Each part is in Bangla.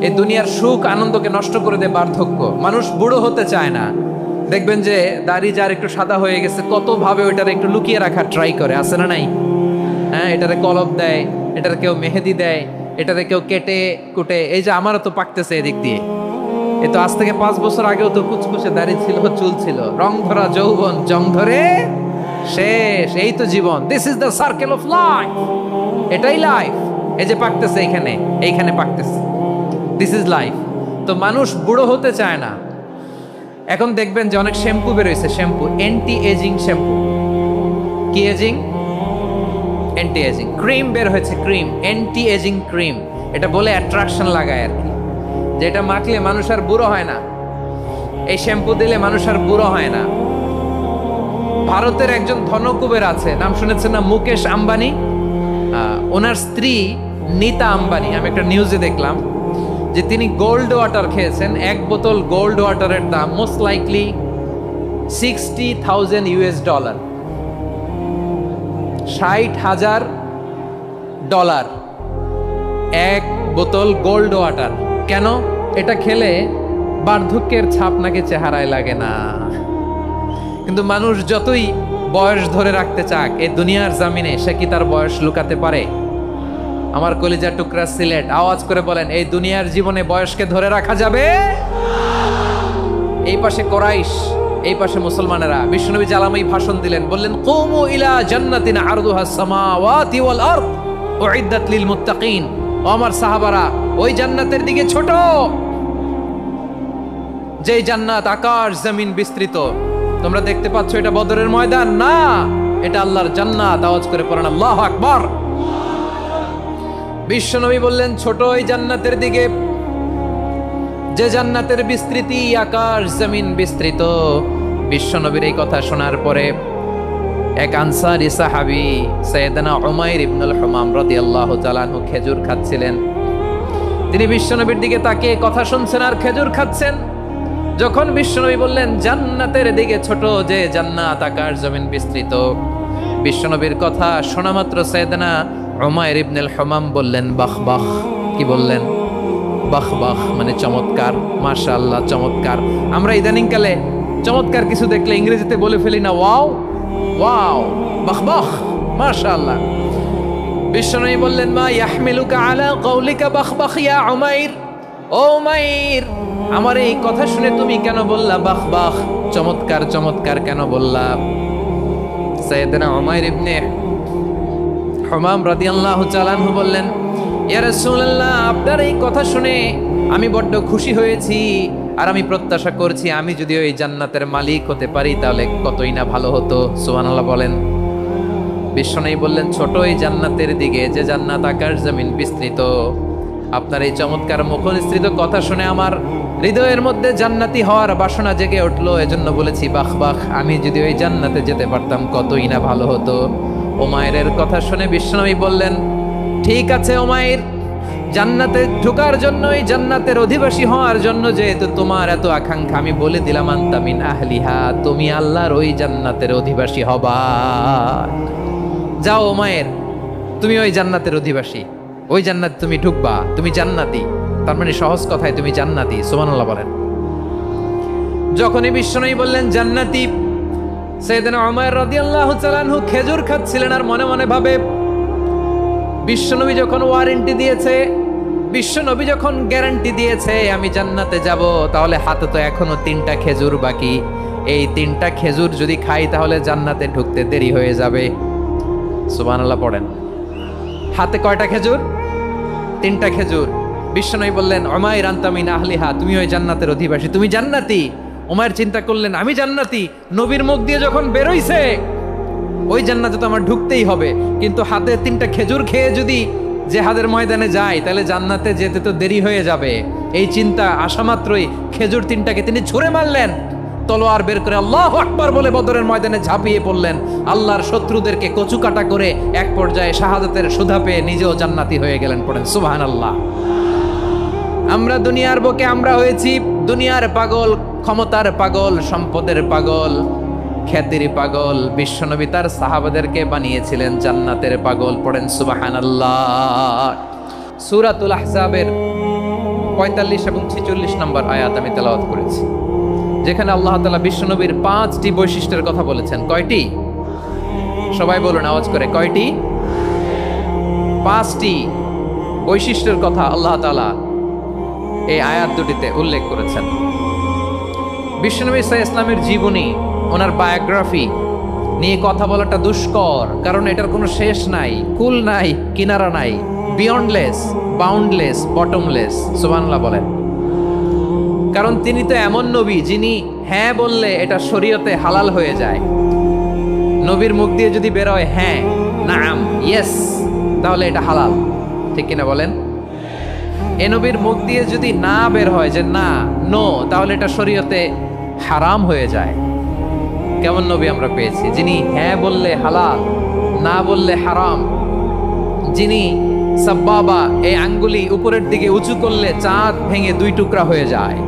এই দুনিয়ার সুখ আনন্দকে নষ্ট করে দেয় বার্ধক্য। মানুষ বুড়ো হতে চায় না। দেখবেন যে দাড়ি যার একটু সাদা হয়ে গেছে কত ভাবে ওইটার একটু লুকিয়ে রাখার ট্রাই করে, আছে না নাই? হ্যাঁ, এটারে কলপ দেয়, এটার কেউ মেহেদি দেয়, এটারে কেউ কেটে কুটে। এই যে আমারও তো পাকতেছে এদিক দিয়ে, এ তো আজ থেকে 5 বছর আগেও তো কুচকুচে দাড়ি ছিল, চুল ছিল, রং ধরা যৌবন জং ধরে শেষ। এই তো জীবন, this is the circle of life, এটাই লাইফ। এই যে পাকতেছে এইখানে, এইখানে পাকতেছে, দিস ইজ লাইফ। তো মানুষ বুড়ো হতে চায় না। এখন দেখবেন যে অনেক শ্যাম্পু বেরোইছে, শ্যাম্পু অ্যান্টি এজিং শ্যাম্পু। কি এজিং? Anti ageing. ক্রিম বের হয়েছে, ক্রিম অ্যান্টি এজিং ক্রিম। এটা বলে অ্যাট্রাকশন লাগায় আর কি, যেটা মাখলে মানুষ আর বুড়ো হয় না। এই শ্যাম্পু দিলে মানুষ আর বুড়ো হয় না। ভারতের একজন ধনকুবের আছে, নাম শুনেছেন না? মুকেশ আম্বানি। ওনার স্ত্রী নীতা আম্বানি, আমি একটা নিউজে দেখলাম যে তিনি গোল্ড ওয়াটার খেয়েছেন। এক বোতল গোল্ড ওয়াটারের দাম মোস্ট লাইকলি $60,000 $60,000 এক বোতল গোল্ড ওয়াটার। কেন? এটা খেলে বার্ধক্যের ছাপ নাকি চেহারায় লাগে না। কিন্তু মানুষ যতই বয়স ধরে রাখতে চাক এই দুনিয়ার জামিনে, সে কি তার বয়স লুকাতে পারে? আমার কলিজার টুকরা সিলেট, আওয়াজ করে বলেন, এই দুনিয়ার জীবনে বয়সকে ধরে রাখা যাবে? এই পাশে কোরাইশ, এই পাশে মুসলমানেরা। বিশ্বনবী জালামাই ভাষণ দিলেন, বললেন, কুমু ইলা জান্নাতিন আরদুহাস সামাওয়াতি ওয়াল আরদ উইদ্দাত লিল মুত্তাকিন। ও আমার সাহাবারা, ওই জান্নাতের দিকে ছোট, যে জান্নাত আকাশ জমিন বিস্তৃত। তোমরা দেখতে পাচ্ছ এটা বদরের ময়দান না, এটা আল্লাহর জান্নাত। আওয়াজ করে পড়েন আল্লাহু আকবার। বিশ্বনবী বললেন, ছোট ওই জান্নাতের দিকে যে জান্নাতের বিস্তৃতি আকাশ জমিন বিস্তৃত। বিশ্বনবীর এই কথা শোনার পরে এক আনসারী সাহাবী সাইয়েদনা উমাইর ইবনুল হুমাম রাদিয়াল্লাহু তাআলা আনহু খেজুর খাচ্ছিলেন। তিনি বিশ্বনবীর দিকে তাকিয়ে কথা শুনছেন আর খেজুর খাচ্ছেন। যখন বিশ্বনবী বললেন জান্নাতের দিকে ছোট, যে জান্নাত আকাশ জমিন বিস্তৃত, বিশ্বনবীর কথা শোনা মাত্র সাইয়েদনা উমাইর ইবনুল হুমাম বললেন বাহ বাহ। কি বললেন? বাহ বাহ, মানে চমৎকার, মাশাআল্লাহ, চমৎকার। আমরা ইদানিং কালে চমৎকার কিছু দেখলে ইংরেজিতে বলে ফেলি না, ওয়াও ওয়াও, বাহ বাহ, মাশাআল্লাহ। বিশ্বনবী বললেন, মা ইয়াহমিলুকা আলা কওলিকা বাহ বাহ ইয়া উমাইর। ও উমাইর, আমার এই কথা শুনে তুমি কেন বললা বাহ বাহ, চমৎকার চমৎকার কেন বললা? সাইয়েদনা উমাইর ইবনে হুমাম রাদিয়াল্লাহু তাআলা আনহু বললেন, ইয়া রাসূলুল্লাহ, আপনার এই কথা শুনে আমি বড্ড খুশি হয়েছি, আর আমি প্রত্যাশা করছি আমি যদি ওই জান্নাতের মালিক হতে পারি তাহলে কতই না ভালো হতো। সুবহানাল্লাহ বলেন। বিশ্বনবী বললেন, ছোট এই জান্নাতের দিকে যে জান্নাত আকাশ জমিন বিস্তৃত। আপনার এই চমৎকার মুখনিসৃত কথা শুনে আমার হৃদয়ের মধ্যে জান্নাতি হওয়ার বাসনা জেগে উঠলো, এজন্য বলেছি বাহ বাহ, আমি যদি ওই জান্নাতে যেতে পারতাম কতই না ভালো হতো। উমাইরের কথা শুনে বিশ্বনবী বললেন, ঠিক আছে উমাইর, জান্নাতে ঢোকার জন্য, এই জান্নাতের অধিবাসী হওয়ার জন্য যেহেতু তোমার এত আকাঙ্ক্ষা, আমি বলে দিলাম আনতা মিন আহলিহা, তুমি আল্লাহর ওই জান্নাতের অধিবাসী হবা। যাও উমাইর, তুমি ওই জান্নাতের অধিবাসী, ওই জান্নাতে তুমি ঢুকবা, তুমি জান্নাতি। তার মানে সহজ কথায় তুমি জান্নাতি। সুবহানাল্লাহ বলেন। যখনই বিশ্বনবী বললেন জান্নাতি, সাইয়েদনা উমাইর রাদিয়াল্লাহু তাআলা আনহু খেজুর খাচ্ছিলেন আর মনে মনে ভাবে, বিশ্বনবী যখন ওয়ারেন্টি দিয়েছে, বিশ্বনবী যখন গ্যারান্টি দিয়েছে আমি জান্নাতে যাব, তাহলে হাতে তো এখনো 3টা খেজুর বাকি। এই 3টা খেজুর যদি খাই তাহলে জান্নাতে ঢুকতে দেরি হয়ে যাবে। সুবহানাল্লাহ পড়েন। হাতে কয়টা খেজুর? 3টা খেজুর। বিশ্বনবী বললেন, উমাইর আনতা মিন আহলিহা, তুমি ওই জান্নাতের অধিবাসী, তুমি জান্নাতি। উমাইর চিন্তা করলেন, আমি জান্নাতি, নবীর মুখ দিয়ে যখন বেরোইছে ওই জান্নাতে তো আমার ঢুকতেই হবে, কিন্তু হাতে 3টা খেজুর খেয়ে যদি জিহাদের ময়দানে যাই তাহলে জান্নাতে যেতে তো দেরি হয়ে যাবে। এই চিন্তা আসা মাত্রই খেজুর 3টাকে তিনি ছুঁড়ে মারলেন, তলোয়ার বের করে আল্লাহু আকবার বলে বদরের ময়দানে ঝাঁপিয়ে পড়লেন। আল্লাহর শত্রুদেরকে কচুকাটা করে এক পর্যায়ে শাহাদাতের সুধা পেয়ে নিজেও জান্নাতি হয়ে গেলেন। পড়েন সুবহানাল্লাহ। আমরা দুনিয়ার বুকে আমরা হয়েছি দুনিয়ার পাগল, ক্ষমতার পাগল, সম্পদের পাগল, খ্যাতির পাগল। বিশ্বনবী তার সাহাবাদেরকে বানিয়েছিলেন জান্নাতের পাগল। পড়েন সুবহানাল্লাহ। সূরাতুল আহজাবের 45 এবং 46 নম্বর আয়াত আমি তেলাওয়াত করেছি, যেখানে আল্লাহ তাআলা বিশ্বনবীর 5টি বৈশিষ্ট্যের কথা বলেছেন। কয়টি? সবাই বলুন আওয়াজ করে, কয়টি? 5টি বৈশিষ্ট্যের কথা আল্লাহ তাআলা এই আয়াত দুটিতে উল্লেখ করেছেন। বিশ্বনবী সাল্লাল্লাহু আলাইহি ওয়াসাল্লামের জীবনী, ওনার বায়োগ্রাফি নিয়ে কথা বলাটা দুষ্কর, কারণ এটার কোনো শেষ নাই, কুল নাই, কিনারা নাই, বিয়ন্ডলেস, বাউন্ডলেস, বটমলেস। সুবহানাল্লাহ বলেন। কারণ তিনি তো এমন নবী যিনি হ্যাঁ বললে এটা শরীয়তে হালাল হয়ে যায়। নবীর মুখ দিয়ে যদি বের হয় হ্যাঁ, নাম, ইয়েস, তাহলে এটা হালাল, ঠিক কিনা বলেন? এ নবীর মুখ দিয়ে যদি না বের হয় যে না, নো, তাহলে এটা শরীয়তে হারাম হয়ে যায়। কেমন নবী আমরা পেয়েছি, যিনি হ্যাঁ বললে হালাল, না বললে হারাম, যিনি সাব্বাবা, এই আঙ্গুলি উপরের দিকে উঁচু করলে চাঁদ ভেঙে 2 টুকরা হয়ে যায়,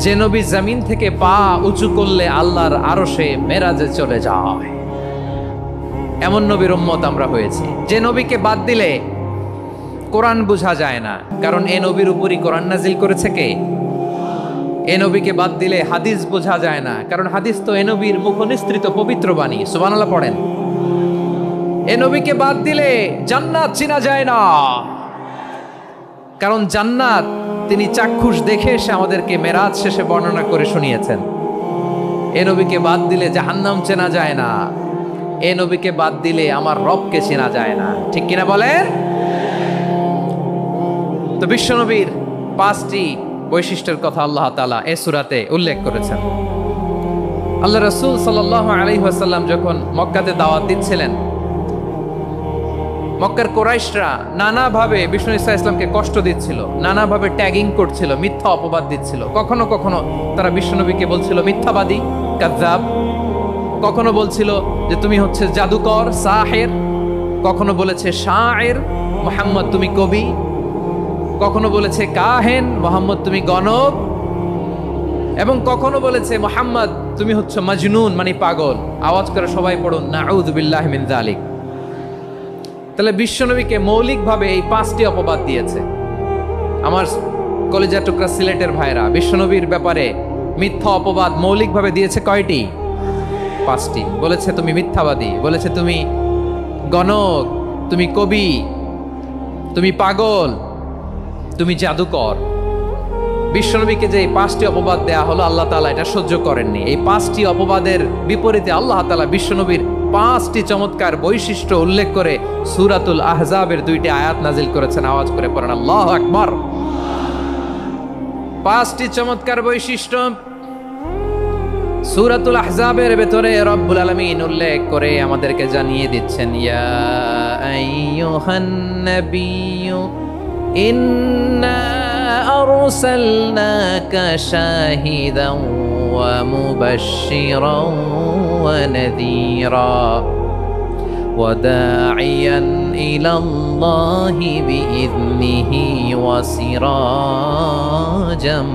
যে নবী জমিন থেকে পা উঁচু করলে আল্লাহর আরশে মেরাজে চলে যায়, এমন নবীর উম্মত আমরা হয়েছি। যে নবীকে বাদ দিলে কোরআন বোঝা যায় না, কারণ এ নবীর উপরই কোরআন নাজিল করেছে কে? এ নবীকে বাদ দিলে হাদিস বোঝা যায় না, কারণ হাদিস তো এ নবীর মুখনিসৃত পবিত্র বাণী। সুবহানাল্লাহ পড়েন। এ নবীকে বাদ দিলে জান্নাত চিনা যায় না, কারণ জান্নাত তিনি চাক্ষুষ দেখে এসে আমাদেরকে মেরাজ শেষে বর্ণনা করে শুনিয়েছেন। এ নবীকে বাদ দিলে জাহান্নাম চেনা যায় না, এ নবীকে বাদ দিলে আমার রবকে চেনা যায় না, ঠিক কিনা বলেন? তো বিশ্বনবীর 5টি বৈশিষ্ট্যের কথা আল্লাহ তাআলা এই সূরাতে উল্লেখ করেছেন। আল্লাহ রাসূল সাল্লাল্লাহু আলাইহি ওয়াসাল্লাম যখন মক্কাতে দাওয়াত দিচ্ছিলেন, মক্কার কুরাইশরা নানাভাবে বিষ্ণু ঈসা ইসলামকে কষ্ট দিচ্ছিল, নানাভাবে ট্যাগিং করছিল, মিথ্যা অপবাদ দিচ্ছিল। কখনো কখনো তারা বিশ্বনবীকে বলছিল মিথ্যাবাদী, কাযযাব। কখনো বলছিল যে তুমি হচ্ছে জাদুকর, সাহের। কখনো বলেছে শায়ের, মুহাম্মদ তুমি কবি। কখনো বলেছে কাহেন, মুহাম্মদ তুমি গণক। এবং কখনো বলেছে মুহাম্মদ তুমি হচ্ছে মাজনুন, মানে পাগল। আওয়াজ করে সবাই পড়ুন নাউযু বিল্লাহি মিন যালিক। তাহলে বিশ্বনবীকে মৌলিকভাবে এই 5টি অপবাদ দিয়েছে। আমার কলেজা টুকরা সিলেটের ভাইরা, বিশ্বনবীর ব্যাপারে মিথ্যা অপবাদ মৌলিকভাবে দিয়েছে কয়টি? 5টি। বলেছে তুমি মিথ্যাবাদী, বলেছে তুমি গণক, তুমি কবি, তুমি পাগল, তুমি জাদুকর। বিশ্বনবীকে যে এই 5টি অপবাদ দেয়া হলো, আল্লাহ তাআলা এটা সহ্য করেননি। এই 5টি অপবাদের বিপরীতে আল্লাহ তাআলা বিশ্বনবীর 5টি চমৎকার বৈশিষ্ট্য উল্লেখ করে সূরাতুল আহজাবের 2টি আয়াত নাজিল করেছেন। আওয়াজ করে পড়েন আল্লাহু আকবার। 5টি চমৎকার বৈশিষ্ট্য সূরাতুল আহজাবের ভেতরে রব্বুল আলামিন উল্লেখ করে আমাদেরকে জানিয়ে দিচ্ছেন, ইয়া আইয়ুহান নাবিয়্যু ইন্না আরসালনাকা শাহিদান ওয়া মুবাশশিরান ওয়া নাযীরা ওয়া দাঈয়ান ইলাল্লাহি বিইذনিহি ওয়া সিরাজাম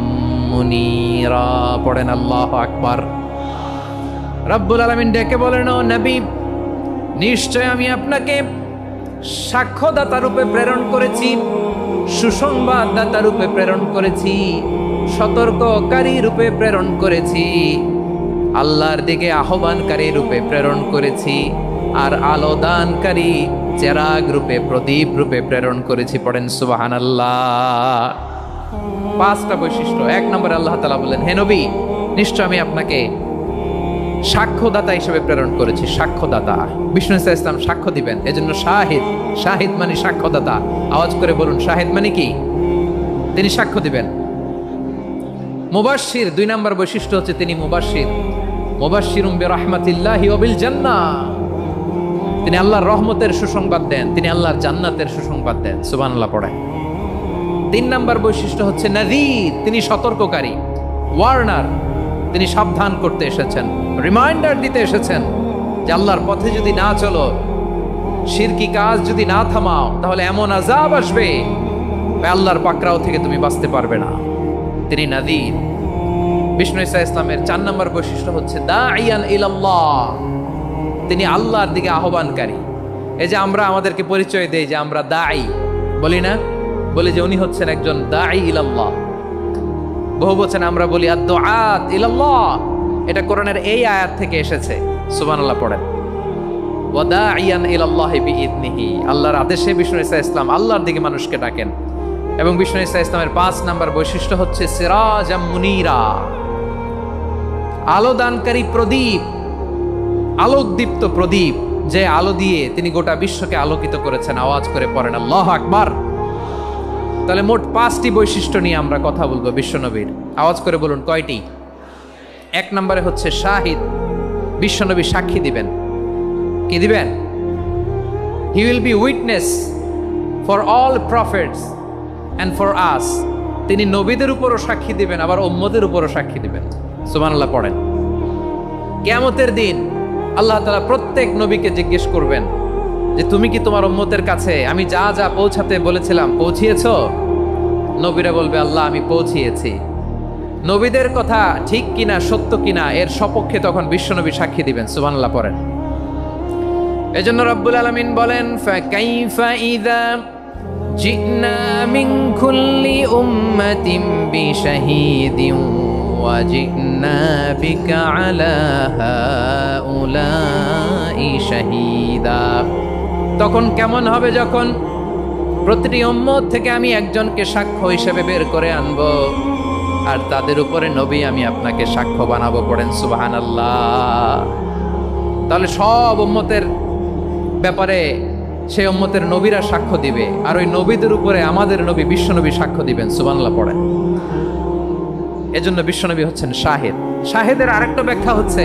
মুনীরা। পড়েন আল্লাহু আকবার। রব্বুল আলামিন ডেকে বলেন, ও নবী, নিশ্চয় আমি আপনাকে সাক্ষ্যদাতা রূপে প্রেরণ করেছি, সুসংবাদদাতা রূপে প্রেরণ করেছি, সতর্ককারী রূপে প্রেরণ করেছি, আল্লাহর দিকে আহ্বানকারী রূপে প্রেরণ করেছি, আর আলোদানকারী চেরাগ রূপে, প্রদীপ রূপে প্রেরণ করেছি। পড়েন সুবহানাল্লাহ। 5টা বৈশিষ্ট্য। 1 নম্বরে আল্লাহ তাআলা বললেন, হে নবী, নিশ্চয় আমি আপনাকে সাক্ষ্যদাতা হিসেবে প্রেরণ করেছি। সাক্ষ্যদাতা, বিষ্ণু ঈসা ইসলাম সাক্ষ্য দিবেন, এজন্য শাহিদ। শাহিদ মানে সাক্ষ্যদাতা। আওয়াজ করে বলুন, শাহিদ মানে কি? তিনি সাক্ষ্য দিবেন। মুবাশশির, 2 নম্বর বৈশিষ্ট্য হচ্ছে তিনি মুবাশশির। মুবাশশিরুম বিরাহমাতিল্লাহি ওয়া বিল জান্নাহ। তিনি আল্লাহর রহমতের সুসংবাদ দেন, তিনি আল্লাহর জান্নাতের সুসংবাদ দেন। সুবহানাল্লাহ পড়েন। 3 নম্বর বৈশিষ্ট্য হচ্ছে নাযীর, তিনি সতর্ককারী, ওয়ার্নার। তিনি সাবধান করতে এসেছেন, রিমাইন্ডার দিতে এসেছেন যে আল্লাহর পথে যদি না চলো, শিরকি কাজ যদি না থামাও, তাহলে এমন আযাব আসবে আল্লাহর পাকড়াও থেকে তুমি বাঁচতে পারবে না। তিনি নাযীর। বিষ্ণু ঈসা ইসলামের 4 নম্বর বৈশিষ্ট্য হচ্ছে দাঈয়ান ইলাল্লাহ, তিনি আল্লাহর দিকে আহ্বানকারী। এই যে আমরা আমাদেরকে পরিচয় দেই যে আমরা দাঈ, বলি না? বলি যে উনি হচ্ছেন একজন দাঈ ইলাল্লাহ। বহুবচন আমরা বলি আদ-দুআত ইলাল্লাহ, এটা কোরআনের এই আয়াত থেকে এসেছে। সুবহানাল্লাহ পড়েন। ওয়া দাঈয়ান ইলাল্লাহি বিইذনিহি, আল্লাহর আদেশে বিষ্ণু ঈসা ইসলাম আল্লাহর দিকে মানুষকে ডাকেন। এবং বিষ্ণু ঈসা ইসলামের 5 নাম্বার বৈশিষ্ট্য হচ্ছে সিরাজাম মুনীরা, আলো দানকারী প্রদীপ, আলোকদীপ্ত প্রদীপ, যে আলো দিয়ে তিনি গোটা বিশ্বকে আলোকিত করেছেন। আওয়াজ করে পড়েন আল্লাহু আকবার। তাহলে মোট 5টি বৈশিষ্ট্য নিয়ে আমরা কথা বলবো বিশ্বনবীর। আওয়াজ করে বলুন কয়টি? 1 নম্বরে হচ্ছে শাহিদ, বিশ্বনবী সাক্ষী দিবেন। কি দিবেন? He will be witness for all prophets and for us. তিনি নবীদের উপরও সাক্ষী দিবেন, আবার উম্মতের উপরও সাক্ষী দিবেন। সুবহানাল্লাহ পড়েন। কিয়ামতের দিন আল্লাহ তাআলা প্রত্যেক নবীকে জিজ্ঞেস করবেন যে তুমি কি তোমার উম্মতের কাছে আমি যা যা পৌঁছাতে বলেছিলাম পৌঁছিয়েছো? নবীরা বলবে আল্লাহ আমি পৌঁছিয়েছি। নবীদের কথা ঠিক কিনা, সত্য কিনা, এর সপক্ষে তখন বিশ্বনবী সাক্ষী দিবেন। সুবহানাল্লাহ পড়েন। এজন্য রব্বুল আলামিন বলেন ফাকাইফা ইযা জিনা মিন কুল্লি উম্মাতিন বিশাহীদিন ওয়া জিনা বিকা আলা হাউলাই শাহীদা। তখন কেমন হবে যখন প্রতিটি উম্মত থেকে আমি একজনকে সাক্ষ্য হিসেবে বের করে আনব, আর তাদের উপরে নবী আমি আপনাকে সাক্ষ্য বানাবো। পড়েন সুবহানাল্লাহ। তাহলে সব উম্মতের ব্যাপারে সেই উম্মতের নবীরা সাক্ষ্য দিবে, আর ওই নবীদের উপরে আমাদের নবী বিশ্বনবী সাক্ষ্য দিবেন। সুবহানাল্লাহ পড়েন। এজন্য বিশ্বনবী হচ্ছেন শাহিদ। শাহিদের আরেকটা ব্যাখ্যা হচ্ছে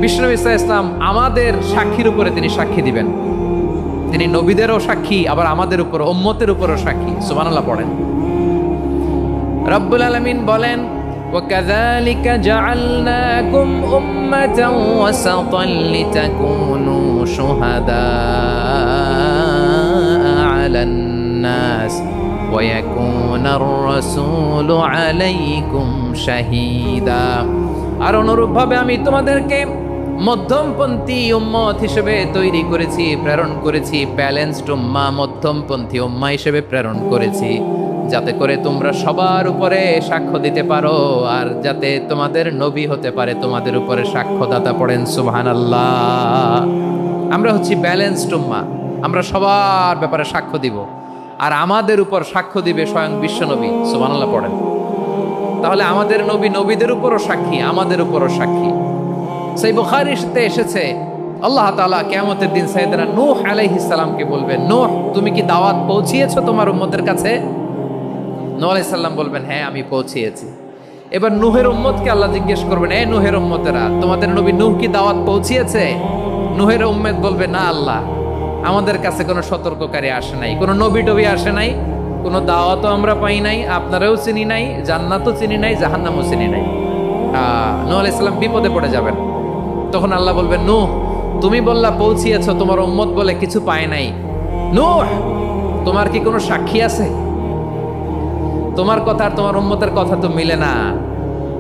বিশ্বনবী সাল্লাল্লাহু আলাইহি ওয়াসাল্লাম আমাদের সাক্ষীর উপরে তিনি সাক্ষী দিবেন। তিনি নবীদেরও সাক্ষী, আবার আমাদের উপর উম্মতের উপরও সাক্ষী। সুবহানাল্লাহ পড়েন। রব্বুল আলামিন বলেন وَكَذَلِكَ جَعَلْنَاكُمْ أُمَّةً وَسَطًا لِتَكُونُوا شُهَدَاءَ عَلَى النَّاسِ وَيَكُونَ الرَّسُولُ عَلَيْكُمْ شَهِيدًا। আর অনুরূপভাবে আমি তোমাদেরকে মধ্যমপন্থী উম্মত হিসেবে তৈরি করেছি, প্রেরণ করেছি। ব্যালেন্সড উম্মাহ, মধ্যমপন্থী উম্মাহ হিসেবে প্রেরণ করেছি, যাতে করে তোমরা সবার উপরে সাক্ষ্য দিতে পারো, আর যাতে তোমাদের নবী হতে পারে তোমাদের উপরে সাক্ষ্যদাতা। পড়েন সুবহানাল্লাহ। আমরা হচ্ছি ব্যালেন্সড উম্মাহ, আমরা সবার ব্যাপারে সাক্ষ্য দিব, আর আমাদের উপর সাক্ষ্য দিবে স্বয়ং বিশ্বনবী। সুবহানাল্লাহ পড়েন। তাহলে আমাদের নবী নবীদের উপরও সাক্ষী, আমাদের উপরও সাক্ষী। সেই বুখারীতে এসেছে আল্লাহ তাআলা কিয়ামতের দিন সাইয়েদনা নূহ আলাইহিস সালামকে বলবেন, নূহ তুমি কি দাওয়াত পৌঁছিয়েছো তোমার উম্মতের কাছে? নূহ আলাইহিস সালাম বলবেন হ্যাঁ আমি পৌঁছিয়েছি। এবার নূহের উম্মতকে আল্লাহ জিজ্ঞেস করবেন, এ নূহের উম্মতেরা তোমাদের নবী নূহ কি দাওয়াত পৌঁছিয়েছে? নূহের উম্মত বলবে না আল্লাহ, আমাদের কাছে কোনো সতর্ককারী আসে নাই, কোনো নবী টবি আসে নাই, কোনো দাওয়াতও আমরা পাই নাই, আপনারাও চিনি নাই, জান্নাতও চিনি নাই, জাহান্নামও চিনি নাই। নূহ আলাইহিস সালাম বিপদে পড়ে যাবেন। তখন আল্লাহ বলবেন নূহ তুমি বললা পৌঁছিয়েছো, তোমার উম্মত বলে কিছু পায় নাই। নূহ তোমার কি কোনো সাক্ষী আছে? তোমার কথা আর তোমার উম্মতের কথা তো মিলে না।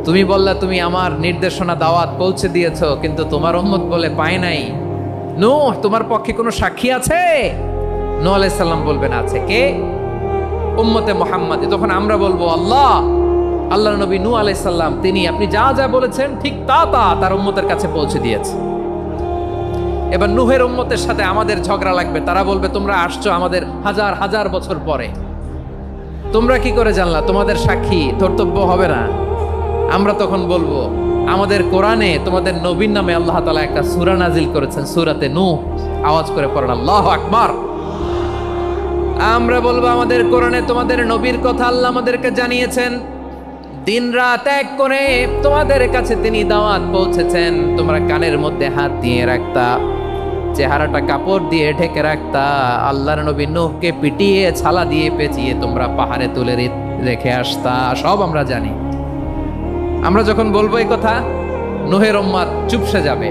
তুমি বললা তুমি আমার নির্দেশনা দাওয়াত পৌঁছে দিয়েছো, কিন্তু তোমার উম্মত বলে পায় নাই। নূহ তোমার পক্ষে কোনো সাক্ষী আছে? নূহ আলাইহিস সালাম বলবেন আছে। কে? উম্মতে মুহাম্মাদী। তখন আমরা বলবো আল্লাহ, আল্লাহর নবী নূহ আলাইহিস সালাম তিনি আপনি যা যা বলেছেন ঠিক তা তার উম্মতের কাছে পৌঁছে দিয়েছে। এবার নূহের উম্মতের সাথে আমাদের ঝগড়া লাগবে। তারা বলবে তোমরা আসছো আমাদের হাজার হাজার বছর পরে, তোমরা কি করে জানলা? তোমাদের সাক্ষী ধর্তব্য হবে না। আমরা তখন বলবো আমাদের কোরআনে তোমাদের নবীর নামে আল্লাহ তাআলা একটা সূরা নাজিল করেছেন, সূরাতে নূহ। আওয়াজ করে পড়েন আল্লাহু আকবার। আমরা বলবো আমাদের কোরআনে তোমাদের নবীর কথা আল্লাহ আমাদেরকে জানিয়েছেন, দিন রাত এক করে তোমাদের কাছে তিনি দাওয়াত পৌঁছেছেন। তোমরা কানের মধ্যে হাত দিয়ে রাখতা, চেহারাটা কাপড় দিয়ে ঢেকে রাখতা, আল্লাহর নবী নূহকে পিটিয়ে ছালা দিয়ে পেঁচিয়ে তোমরা পাহাড়ে তুলে রেখে আসতা। সব আমরা জানি। আমরা যখন বলবো এই কথা, নূহের উম্মত চুপসে যাবে।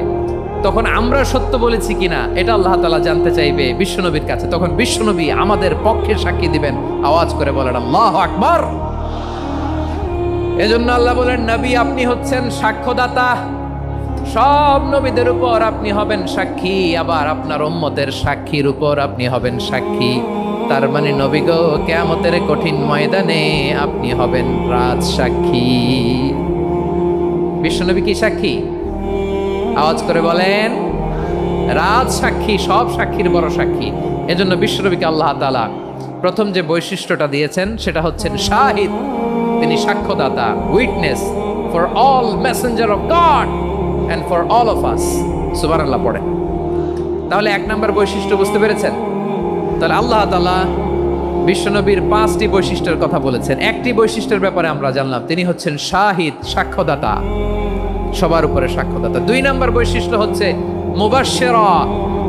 তখন আমরা সত্য বলেছি কিনা এটা আল্লাহ তাআলা জানতে চাইবে বিশ্বনবীর কাছে। তখন বিশ্বনবী আমাদের পক্ষে সাক্ষী দিবেন। আওয়াজ করে বলেন আল্লাহু আকবার। এজন্য আল্লাহ বলেন নবী আপনি হচ্ছেন সাক্ষ্যদাতা, সব নবীদের উপর আপনি হবেন সাক্ষী, আবার আপনার উম্মতের সাক্ষীর উপর আপনি হবেন সাক্ষী। তার মানে নবী গো, কিয়ামতের কঠিন ময়দানে আপনি হবেন রাজসাক্ষী। বিশ্বনবী কি সাক্ষী? আওয়াজ করে বলেন, রাজসাক্ষী, সব সাক্ষীর বড় সাক্ষী। এজন্য বিশ্বনবীকে আল্লাহ তাআলা প্রথম যে বৈশিষ্ট্যটা দিয়েছেন সেটা হচ্ছেন শাহিদ। তিনি সাক্ষ্যদাতা, witness for all messenger of God and for all of us. সুবহানাল্লাহ পড়েন। তাহলে এক নাম্বার বৈশিষ্ট্য বুঝতে পেরেছেন? তাহলে আল্লাহ তাআলা বিশ্বনবীর 5টি বৈশিষ্ট্যের কথা বলেছেন। একটি বৈশিষ্ট্যের ব্যাপারে আমরা জানলাম, তিনি হচ্ছেন শাহিদ, সাক্ষ্যদাতা, সবার উপরে সাক্ষ্যদাতা। 2 নাম্বার বৈশিষ্ট্য হচ্ছে মুবাশশিরা,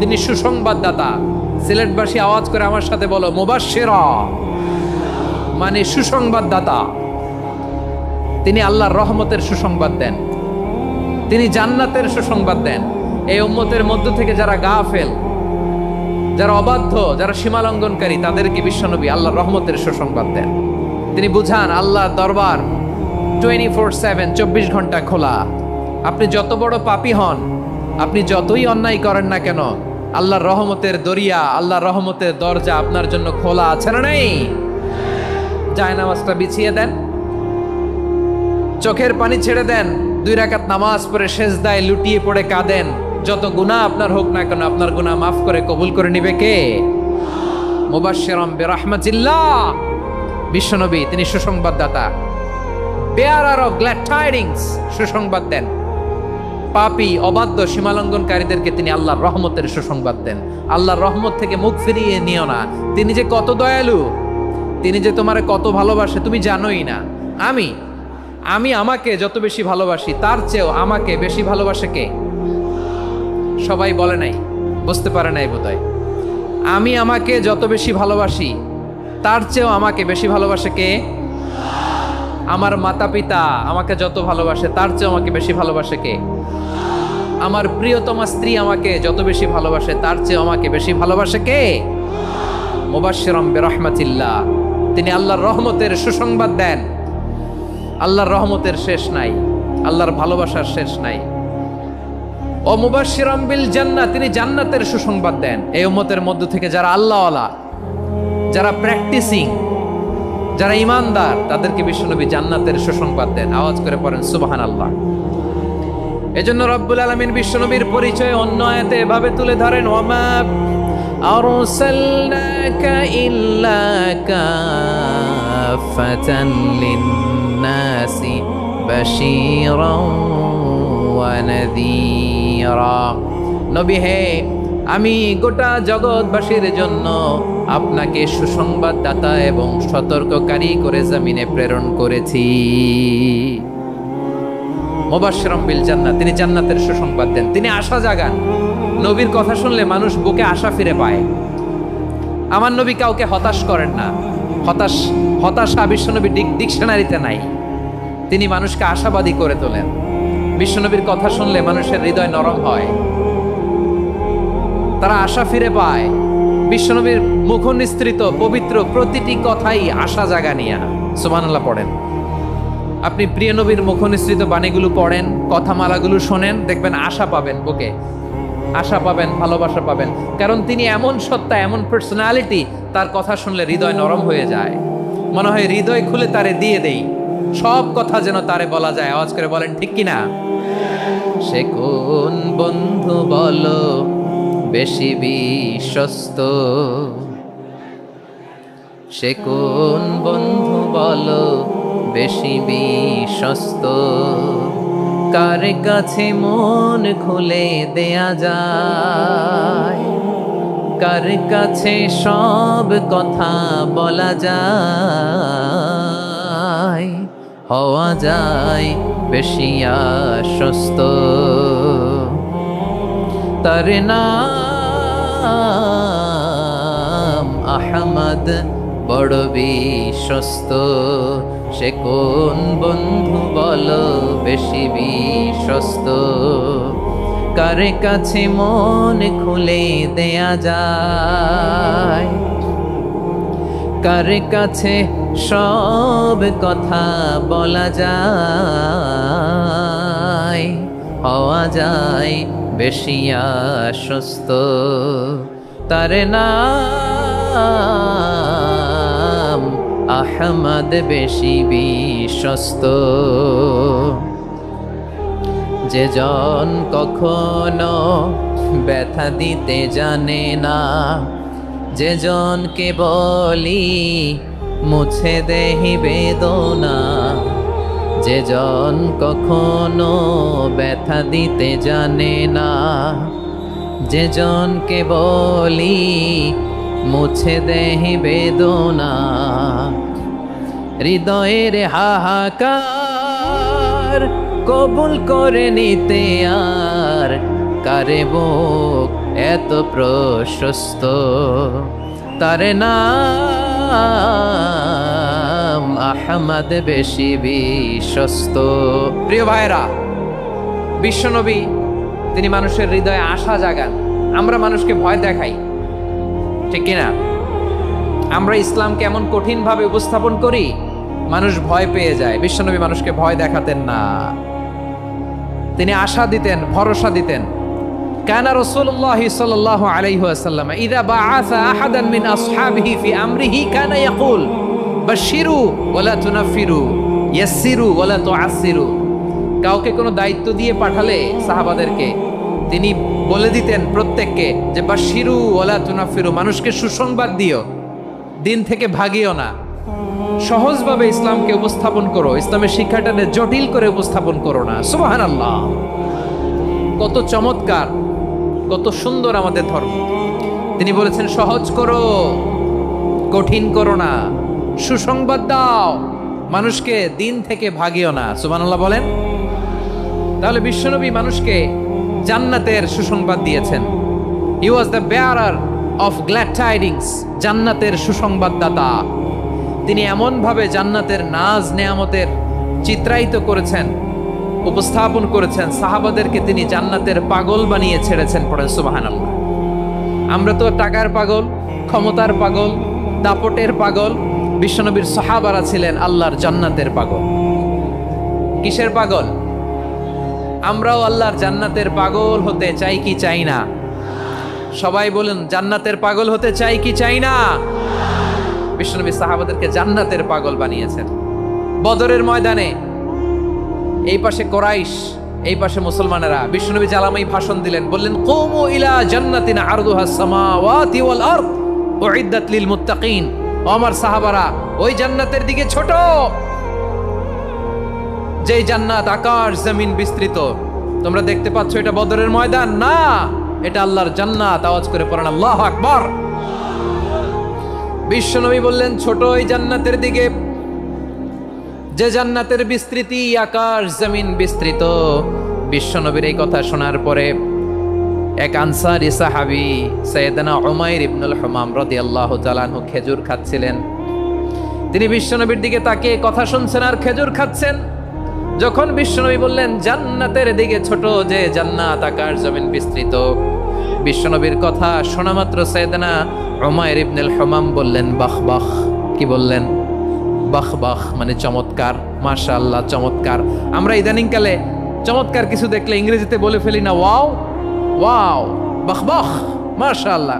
তিনি সুসংবাদদাতা। সিলেটবাসী আওয়াজ করে আমার সাথে বলো, মুবাশশিরা মানে সুসংবাদদাতা। তিনি আল্লাহর রহমতের সুসংবাদ দেন, তিনি জান্নাতের সুসংবাদ দেন। এই উম্মতের মধ্য থেকে যারা গাফেল, যারা অবাধ্য, যারা সীমালঙ্ঘনকারী, তাদেরকে বিশ্বনবী আল্লাহর রহমতের সুসংবাদ দেন। তিনি বুঝান আল্লাহর দরবার 24/7, 24 ঘন্টা খোলা। আপনি যত বড় পাপী হন, আপনি যতই অন্যায় করেন না কেন, আল্লাহর রহমতের দরিয়া, আল্লাহর রহমতের দরজা আপনার জন্য খোলা আছে না নেই? জায়নামাজটা বিছিয়ে দেন, চোখের পানি ছেড়ে দেন, 2 রাকাত নামাজ পড়ে সেজদায় লুটিয়ে পড়ে কাঁদেন। যত গুনাহ আপনার হোক না কেন, আপনার গুনাহ মাফ করে কবুল করে নিবে কে? মুবাশশিরাম বিরাহমাতিল্লাহ। বিশ্বনবী তিনি সুসংবাদদাতা, বেয়ারার অফ গ্ল্যাড টাইডিংস, সুসংবাদ দেন। পাপী, অবাধ্য, সীমালঙ্ঘনকারীদেরকে তিনি আল্লাহর রহমতের সুসংবাদ দেন। আল্লাহর রহমত থেকে মুখ ফিরিয়ে নিও না। তিনি যে কত দয়ালু, তিনি যে তোমারে কত ভালোবাসে তুমি জানোই না। আমি আমাকে যত বেশি ভালোবাসি, তার চেয়েও আমাকে বেশি ভালোবাসে কে? সবাই বলে নাই, বুঝতে পারে নাই বোধহয়। আমি আমাকে যত বেশি ভালোবাসি, তার চেয়েও আমাকে বেশি ভালোবাসে কে? আমার মাতা পিতা আমাকে যত ভালোবাসে, তার চেয়েও আমাকে বেশি ভালোবাসে কে? আমার প্রিয়তমা স্ত্রী আমাকে যত বেশি ভালোবাসে, তার চেয়েও আমাকে বেশি ভালোবাসে কে? মুবাশশিরাম বিরাহমাতিল্লাহ, তিনি আল্লাহর রহমতের সুসংবাদ দেন। আল্লাহর রহমতের শেষ নাই, আল্লাহর ভালোবাসার শেষ নাই। ও মুবাশশিরাম বিল জান্নাহ, তিনি জান্নাতের সুসংবাদ দেন। এই উম্মতের মধ্য থেকে যারা আল্লাহওয়ালা, যারা প্র্যাকটিসিং, যারা ইমানদার, তাদেরকে বিশ্বনবী জান্নাতের সুসংবাদ দেন। আওয়াজ করে পড়েন সুবহানাল্লাহ। এজন্য রব্বুল আলামিন বিশ্বনবীর পরিচয় অন্য আয়াতে এভাবে তুলে ধরেন, ওয়ামা আরসালনাকা ইল্লা কাফাতান লিন-নাসি বাশীরাও ওয়া নাযীরা। নবী হে, আমি গোটা জগৎবাসীর জন্য আপনাকে সুসংবাদদাতা এবং সতর্ককারী করে জমিনে প্রেরণ করেছি। মুবাশশিরাম বিল জান্নাহ, তিনি জান্নাতের সুসংবাদ দেন, তিনি আশা জাগান। নবীর কথা শুনলে মানুষ বুকে আশা ফিরে পায়। আমার নবী কাউকে হতাশ করেন না। হতাশা বিশ্বনবী ডিকশনারিতে নাই। তিনি মানুষকে আশাবাদী করে তোলেন। বিশ্বনবীর কথা শুনলে মানুষের হৃদয় নরম হয়, তারা আশা ফিরে পায়। বিশ্বনবীর মুখ নিঃসৃত পবিত্র প্রতিটি কথাই আশা জাগানিয়া। সুবহানাল্লাহ পড়েন। আপনি প্রিয় নবীর মুখ নিঃসৃত বাণীগুলো পড়েন, কথামালাগুলো শোনেন, দেখবেন আশা পাবেন, বুকে আশা পাবেন, ভালোবাসা পাবেন। কারণ তিনি এমন সত্তা, এমন পার্সোনালিটি, তার কথা শুনলে হৃদয় নরম হয়ে যায়। মনে হয় হৃদয় খুলে তারে দিয়ে দেই, সব কথা যেন তারে বলা যায়। আওয়াজ করে বলেন ঠিক কিনা? সে কোন বন্ধু বলো বেশি বিশ্বস্ত, সে কোন বন্ধু বলো বেশি বিশ্বস্ত, কার কাছে মন খুলে দেয়া যায়, কার কাছে সব কথা বলা যায়, হওয়া যায় বেশি আশ্বস্ত। তার নাম আহমদ, বড় বিশ্বস্ত। সে কোন বন্ধু বলো বেশি বিশ্বস্ত, কার কাছে মন খুলে দেয়া যায়, কার কাছে সব কথা বলা যায়, হওয়া যায় বেশি আশ্বস্ত। তার নাম নাম আহমদ বেশি বিশ্বস্ত। যে জন কখনো ব্যথা দিতে জানে না, যে জনকে বলি মুছে দেহি বেদনা, যে জন কখনো ব্যথা দিতে জানে না, যে জনকে বলি মুছে দেহি বেদনা, হৃদয়ের হাহাকার কবুল করে নিতে আর কারে বুক এত প্রশস্ত। তার নাম আহমদ বেশি বিশ্বস্ত। প্রিয় ভাইরা, বিশ্বনবী তিনি মানুষের হৃদয়ে আশা জাগান। আমরা মানুষকে ভয় দেখাই, ঠিক কিনা? আমরা ইসলামকে এমন কঠিন ভাবে উপস্থাপন করি, মানুষ ভয় পেয়ে যায়। বিশ্বনবী মানুষকে ভয় দেখাতেন না, তিনি আশা দিতেন, ভরসা দিতেন। কানা রাসূলুল্লাহ সাল্লাল্লাহু আলাইহি ওয়াসাল্লাম ইযা বাআসা আহাদান মিন আসহাবিহি ফি আমরিহি কানা ইয়াকুল বাশশিরু ওয়ালা তুনাফিরু ইয়াসসিরু ওয়ালা তুআসসিরু। কাউকে কোনো দায়িত্ব দিয়ে পাঠালে সাহাবাদেরকে তিনি বলে দিতেন প্রত্যেককে যে বাশশিরু ওয়ালা তুনাফিরু, মানুষকে সুসংবাদ দিও, দিন থেকে ভাগিও না। সহজভাবে ইসলামকে উপস্থাপন করো, ইসলামের শিক্ষাটাকে জটিল করে উপস্থাপন করো না। সুবহানাল্লাহ, কত চমৎকার, কত সুন্দর আমাদের ধর্ম। তিনি বলেছেন সহজ করো, কঠিন করো না, সুসংবাদ দাও, মানুষকে দিন থেকে ভাগিও না। সুবহানাল্লাহ বলেন। তাহলে বিশ্বনবী মানুষকে জান্নাতের সুসংবাদ দিয়েছেন। He was the bearer of glad tidings, জান্নাতের সুসংবাদদাতা। তিনি এমনভাবে জান্নাতের নাজ নেয়ামতের চিত্রায়িত করেছেন, উপস্থাপন করেছেন, সাহাবাদেরকে তিনি জান্নাতের পাগল বানিয়ে ছেড়েছেন। পড়েন সুবহানাল্লাহ। আমরা তো টাকার পাগল, ক্ষমতার পাগল, দাপটের পাগল। বিশ্বনবীর সাহাবারা ছিলেন আল্লাহর জান্নাতের পাগল। কিসের পাগল? আমরাও আল্লাহর জান্নাতের পাগল হতে চাই কি চাই না? সবাই বলেন, জান্নাতের পাগল হতে চাই কি চাই না? বিশ্বনবী সাহাবাদেরকে জান্নাতের পাগল বানিয়েছেন। বদরের ময়দানে এই পাশে কোরাইশ, এই পাশে মুসলমানেরা। বিশ্বনবী জালামাই ভাষণ দিলেন, বললেন কুমু ইলা জান্নাতিন আরদুহাস সামাওয়াতি ওয়াল আরদ উইদ্দাত লিল মুত্তাকিন। ও আমার সাহাবারা, ওই জান্নাতের দিকে ছোট, যে জান্নাত আকাশ জমিন বিস্তৃত। তোমরা দেখতে পাচ্ছ এটা বদরের ময়দান না, এটা আল্লাহর জান্নাত। আওয়াজ করে পড়েন আল্লাহু আকবার। বিশ্বনবী বললেন ছোট ওই জান্নাতের দিকে, যে জান্নাতের বিস্তৃতি আকাশ জমিন বিস্তৃত। বিশ্বনবীর এই কথা শোনার পরে এক আনসারী সাহাবী সাইয়েদনা উমাইর ইবনুল হুমাম রাদিয়াল্লাহু তাআলা আনহু খেজুর খাচ্ছিলেন। তিনি বিশ্বনবীর দিকে তাকিয়ে কথা শুনছেন আর খেজুর খাচ্ছেন। যখন বিশ্বনবী বললেন জান্নাতের দিকে ছোট, যে জান্নাত আকাশ জমিন বিস্তৃত, বিশ্বনবীর কথা শোনা মাত্র সাইয়েদনা উমাইর ইবনুল হুমাম বললেন বাহ বাহ। কি বললেন? বাহ বাহ মানে চমৎকার, মাশাআল্লাহ চমৎকার। আমরা ইদানিং কালে চমৎকার কিছু দেখলে ইংরেজিতে বলে ফেলি না ওয়াও ওয়াও, বাহ বাহ, মাশাআল্লাহ।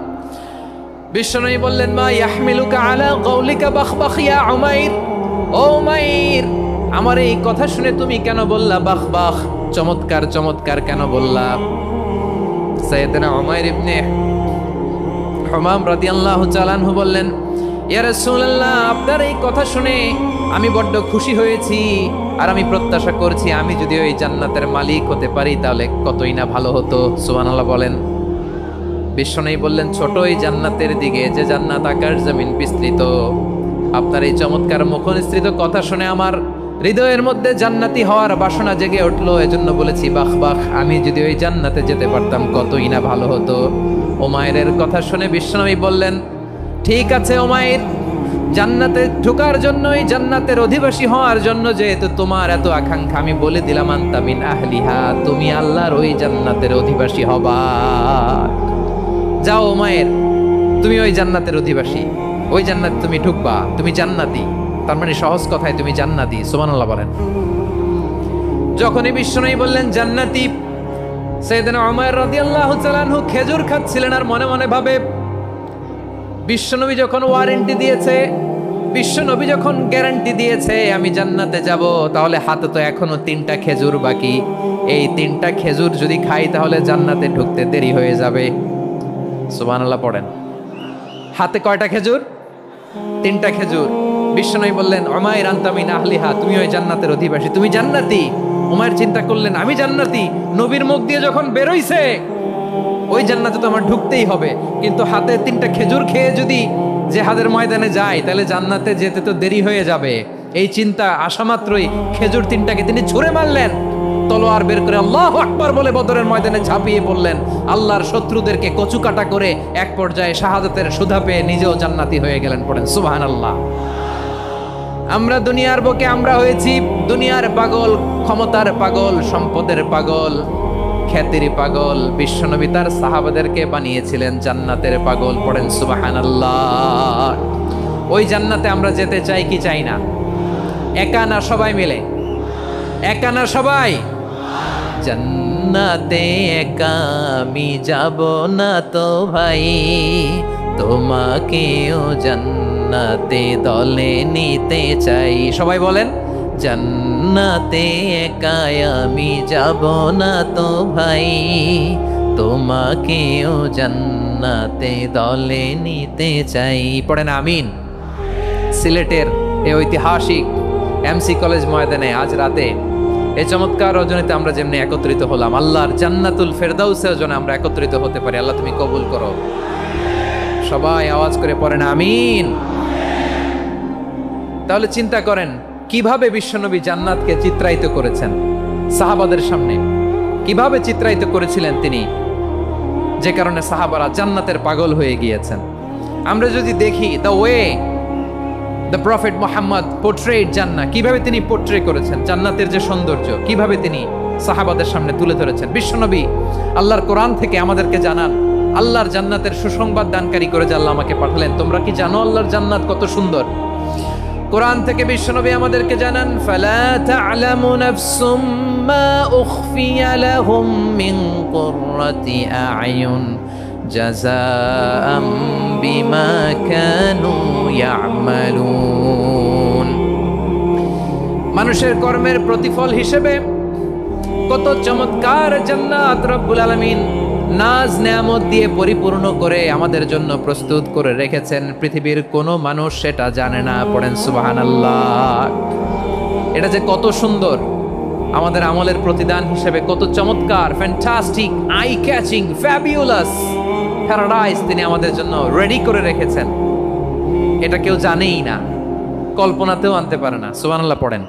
বিশ্বনবী বললেন মা ইয়াহমিলুকা আলা কওলিকা বাহ বাহ ইয়া উমাইর। ও উমাইর, আমার এই কথা শুনে তুমি কেন বললা বাহ বাহ, চমৎকার চমৎকার কেন বললা? সাইয়েদনা উমাইর ইবনে হুমাম রাদিয়াল্লাহু তাআলা আনহু বললেন ইয়া রাসূলুল্লাহ, আপনার এই কথা শুনে আমি বড্ড খুশি হয়েছি, আর আমি প্রত্যাশা করছি আমি যদি ওই জান্নাতের মালিক হতে পারি তাহলে কতই না ভালো হতো। সুবহানাল্লাহ বলেন। বিশ্বনবী বললেন ছোট ওই জান্নাতের দিকে, যে জান্নাত আকাশ জমিন বিস্তৃত। আপনার এই চমৎকার মুখনিসৃত কথা শুনে আমার হৃদয়ের মধ্যে জান্নাতি হওয়ার বাসনা জেগে উঠলো, এজন্য বলেছি বাহ বাহ, আমি যদি ওই জান্নাতে যেতে পারতাম কতই না ভালো হতো। উমাইরের কথা শুনে বিশ্বনবী বললেন ঠিক আছে উমাইর, জান্নাতে ঢোকার জন্যই, জান্নাতের অধিবাসী হওয়ার জন্য যেহেতু তোমার এত আকাঙ্ক্ষা, আমি বলে দিলাম আনতা মিন আহলিহা, তুমি আল্লাহর ওই জান্নাতের অধিবাসী হবা। যাও উমাইর, তুমি ওই জান্নাতের অধিবাসী, ওই জান্নাতে তুমি ঢুকবা, তুমি জান্নাতি। তার মানে সহজ কথায় তুমি জান্নাতি। সুবহানাল্লাহ বলেন। যখনই বিশ্বনবী বললেন জান্নাতি, সাইয়েদনা উমাইর রাদিয়াল্লাহু তাআলা আনহু খেজুর খাচ্ছিলেন আর মনে মনে ভাবে বিশ্বনবী যখন ওয়ারেন্টি দিয়েছে, বিশ্বনবী যখন গ্যারান্টি দিয়েছে আমি জান্নাতে যাব, তাহলে হাতে তো এখনো 3টা খেজুর বাকি। এই 3টা খেজুর যদি খাই তাহলে জান্নাতে ঢুকতে দেরি হয়ে যাবে। সুবহানাল্লাহ পড়েন। হাতে কয়টা খেজুর? 3টা খেজুর। বিশ্বনবী বললেন, উমাইর আনতা মিন আহলিহা, তুমি ওই জান্নাতের অধিবাসী, তুমি জান্নাতি। উমাইর চিন্তা করলেন, আমি জান্নাতি, নবীর মুখ দিয়ে যখন বেরোইছে ওই জান্নাতে তো আমার ঢুকতেই হবে, কিন্তু হাতে 3টা খেজুর খেয়ে যদি জিহাদের ময়দানে যাই তাহলে জান্নাতে যেতে তো দেরি হয়ে যাবে। এই চিন্তা আসা মাত্রই খেজুর 3টাকে তিনি ছুঁড়ে মারলেন, তলোয়ার বের করে আল্লাহু আকবার বলে বদরের ময়দানে ঝাঁপিয়ে পড়লেন। আল্লাহর শত্রুদেরকে কচুকাটা করে এক পর্যায়ে শাহাদাতের সুধা পেয়ে নিজেও জান্নাতি হয়ে গেলেন। পড়েন সুবহানাল্লাহ। আমরা দুনিয়ার বুকে আমরা হয়েছি দুনিয়ার পাগল, ক্ষমতার পাগল, সম্পদের পাগল, খ্যাতির পাগল। বিশ্বনবী তার সাহাবাদেরকে বানিয়েছিলেন জান্নাতের পাগল। পড়েন সুবহানাল্লাহ। ওই জান্নাতে আমরা যেতে চাই কি চাই না? একা না সবাই মিলে? একা না সবাই? জান্নাতে একা আমি যাব না তো ভাই, তোমাকেও জান্নাতে দলে নিতে চাই। সবাই বলেন, জান্নাতে একা আমি যাব না তো ভাই, তোমাকেও জান্নাতে দলে নিতে চাই। পড়েন আমিন। সিলেটের এই ঐতিহাসিক এমসি কলেজ ময়দানে আজ রাতে এই চমৎকার রজনীতে আমরা যেমনি একত্রিত হলাম, আল্লাহর জান্নাতুল ফেরদাউসের জন্য আমরা একত্রিত হতে পারি। আল্লাহ তুমি কবুল করো। সবাই আওয়াজ করে পড়েন আমিন। তাহলে চিন্তা করেন কিভাবে বিশ্বনবী জান্নাতকে চিত্রায়িত করেছেন সাহাবাদের সামনে, কিভাবে চিত্রায়িত করেছিলেন তিনি, যে কারণে সাহাবারা জান্নাতের পাগল হয়ে গিয়েছেন। আমরা যদি দেখি the way the prophet Muhammad portrait জান্নাত, কিভাবে তিনি পোর্ট্রে করেছেন জান্নাতের যে সৌন্দর্য, কিভাবে তিনি সাহাবাদের সামনে তুলে ধরেছেন। বিশ্বনবী আল্লাহর কোরআন থেকে আমাদেরকে জানান আল্লাহর জান্নাতের সুসংবাদ দানকারী করে যে আল্লাহ আমাকে পাঠালেন। তোমরা কি জানো আল্লাহর জান্নাত কত সুন্দর? কোরআন থেকে বিশ্বনবী আমাদেরকে জানান, ফালা তা'লামু নাফসুম মা উখফিয়া লাহুম মিন কুররাতি আ'য়ুন জাযাআম বিমা কানু ইয়া'মালুন। মানুষের কর্মের প্রতিফল হিসেবে কত চমৎকার জান্নাত রব্বুল আলামিন নাজ নেয়ামত দিয়ে পরিপূর্ণ করে আমাদের জন্য প্রস্তুত করে রেখেছেন। পৃথিবীর কোনো মানুষ সেটা জানে না। পড়েন সুবহানাল্লাহ। এটা যে কত সুন্দর, আমাদের আমলের প্রতিদান হিসেবে কত চমৎকার, fantastic, eye catching, fabulous paradise তিনি আমাদের জন্য রেডি করে রেখেছেন। এটা কেউ জানেই না, কল্পনাতেও আনতে পারে না। সুবহানাল্লাহ পড়েন।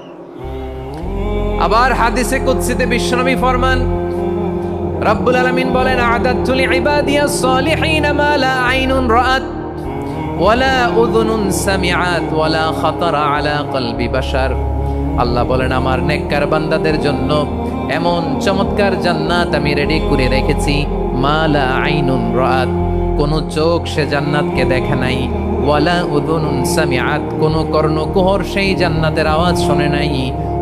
আবার হাদিসে কুদসিতে বিশ্বনবী ফরমান, রব্বুল আলামিন বলেন, আ'দাতু লিইবাদিয়াস সালিহিন মা লা আইনুন রাআত ওয়ালা উযুনুন সামিআত ওয়ালা খাতারা আলা কলবি বাশার। আল্লাহ বলেন, আমার নেককার বান্দাদের জন্য এমন চমৎকার জান্নাত আমি রেডি করে রেখেছি, মা লা আইনুন রাআত, কোন চোখ সে জান্নাতকে দেখে নাই, ওয়ালা উযুনুন সামিআত, কোন কর্ণকুহর সেই জান্নাতের আওয়াজ শোনে নাই,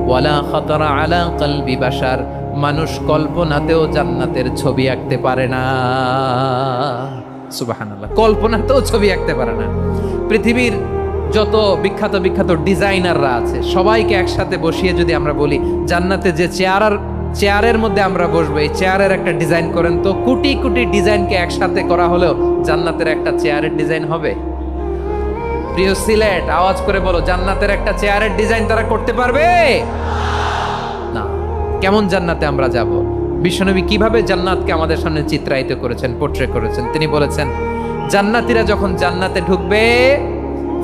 ওয়ালা খাতারা আলা কলবি বাশার, মানুষ কল্পনাতেও জান্নাতের ছবি আঁকতে পারে না। সুবহানাল্লাহ, কল্পনাতেও ছবি আঁকতে পারে না। পৃথিবীর যত বিখ্যাত বিখ্যাত ডিজাইনাররা আছে সবাইকে একসাথে বসিয়ে যদি আমরা বলি জান্নাতে যে চেয়ারের মধ্যে আমরা বসবো, এই চেয়ারের একটা ডিজাইন করেন তো, কোটি কোটি ডিজাইনকে একসাথে করা হলেও জান্নাতের একটা চেয়ারের ডিজাইন হবে? প্রিয় সিলেট, আওয়াজ করে বলো, জান্নাতের একটা চেয়ারের ডিজাইন তারা করতে পারবে না। কেমন জান্নাতে আমরা যাব? বিশ্বনবী কিভাবে জান্নাতকে আমাদের সামনে চিত্রায়িত করেছেন, পোর্ট্রে করেছেন। তিনি বলেছেন, জান্নাতীরা যখন জান্নাতে ঢুকবে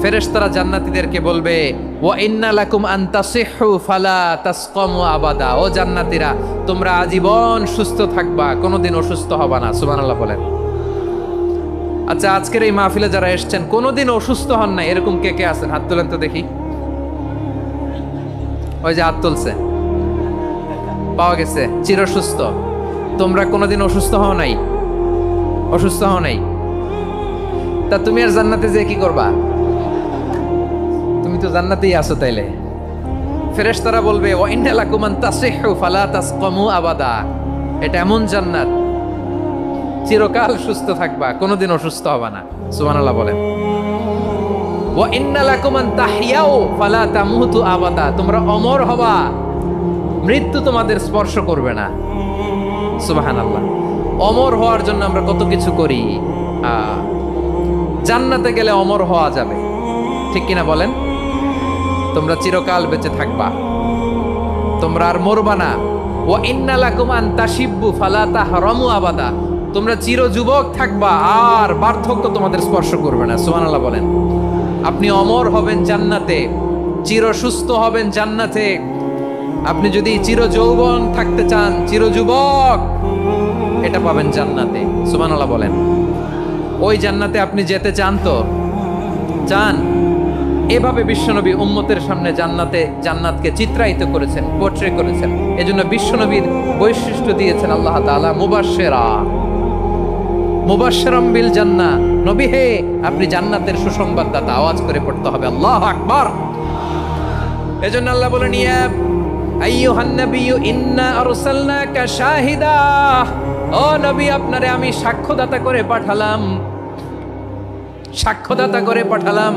ফেরেশতারা জান্নাতীদেরকে বলবে, ওয়া ইন্না লাকুম আন তাসিহু ফালা তাসকামু আবাদা। ও জান্নাতীরা, তোমরা আজীবন সুস্থ থাকবা, কোনোদিন অসুস্থ হবা না। সুবহানাল্লাহ বলেন। আচ্ছা, আজকের এই মাহফিলে যারা এসেছেন কোনোদিন অসুস্থ হন না, এরকম কে কে আছেন? হাত তোলেন তো দেখি। ওই যে হাত তুলছে, পাওয়া গেছে, চিরসুস্থ। তোমরা কোনোদিন অসুস্থ হও নাই? অসুস্থ হও নাই? তা তুমি আর জান্নাতে যে কি করবা? তুমি তো জান্নাতেই আছো। তাইলে ফেরেশতারা বলবে, ওয়া ইন্না লাকুম আন তাসিহু ফালা তাসকামু আবাদা। এটা এমন জান্নাত, চিরকাল সুস্থ থাকবা, কোনোদিন অসুস্থ হবা না। সুবহানাল্লাহ বলেন। ওয়া ইন্না লাকুম আন তাহইয়াউ ফালা তামুতু আবাদা, তোমরা অমর হবা, মৃত্যু তোমাদের স্পর্শ করবে না। সুবহানাল্লাহ। অমর হওয়ার জন্য আমরা কত কিছু করি। জান্নাতে গেলে অমর হওয়া যাবে, ঠিক কিনা বলেন? তোমরা চিরকাল বেঁচে থাকবা, তোমরা আর মরবা না। ওয়া ইন্না লাকুম আন তাশিব্বু ফালা তাহরামু আবাদা, তোমরা চির যুবক থাকবা, আর বার্ধক্য তোমাদের স্পর্শ করবে না। সুবহানাল্লাহ বলেন। আপনি অমর হবেন জান্নাতে, চির সুস্থ হবেন জান্নাতে। আপনি যদি চির যৌবন থাকতে চান, চির যুবক, এটা পাবেন জান্নাতে। সুবহানাল্লাহ বলেন। ওই জান্নাতে আপনি যেতে চান তো? চান? এভাবে বিশ্বনবী উম্মতের সামনে জান্নাতকে চিত্রায়িত করেছেন, পোর্ট্রে করেছেন। এজন্য বিশ্বনবীর বৈশিষ্ট্য দিয়েছেন আল্লাহ তাআলা মুবাশশিরাম বিল জান্নাহ। নবী হে, আপনি জান্নাতের সুসংবাদদাতা। আওয়াজ করে পড়তে হবে আল্লাহু আকবার। এজন্য আল্লাহ বলেন, ইয়া আইয়ুহান নাবিয়্যু ইন্না আরসালনাকা শাহিদা, ও নবী, আপনারে আমি সাক্ষ্যদাতা করে পাঠালাম, সাক্ষ্যদাতা করে পাঠালাম।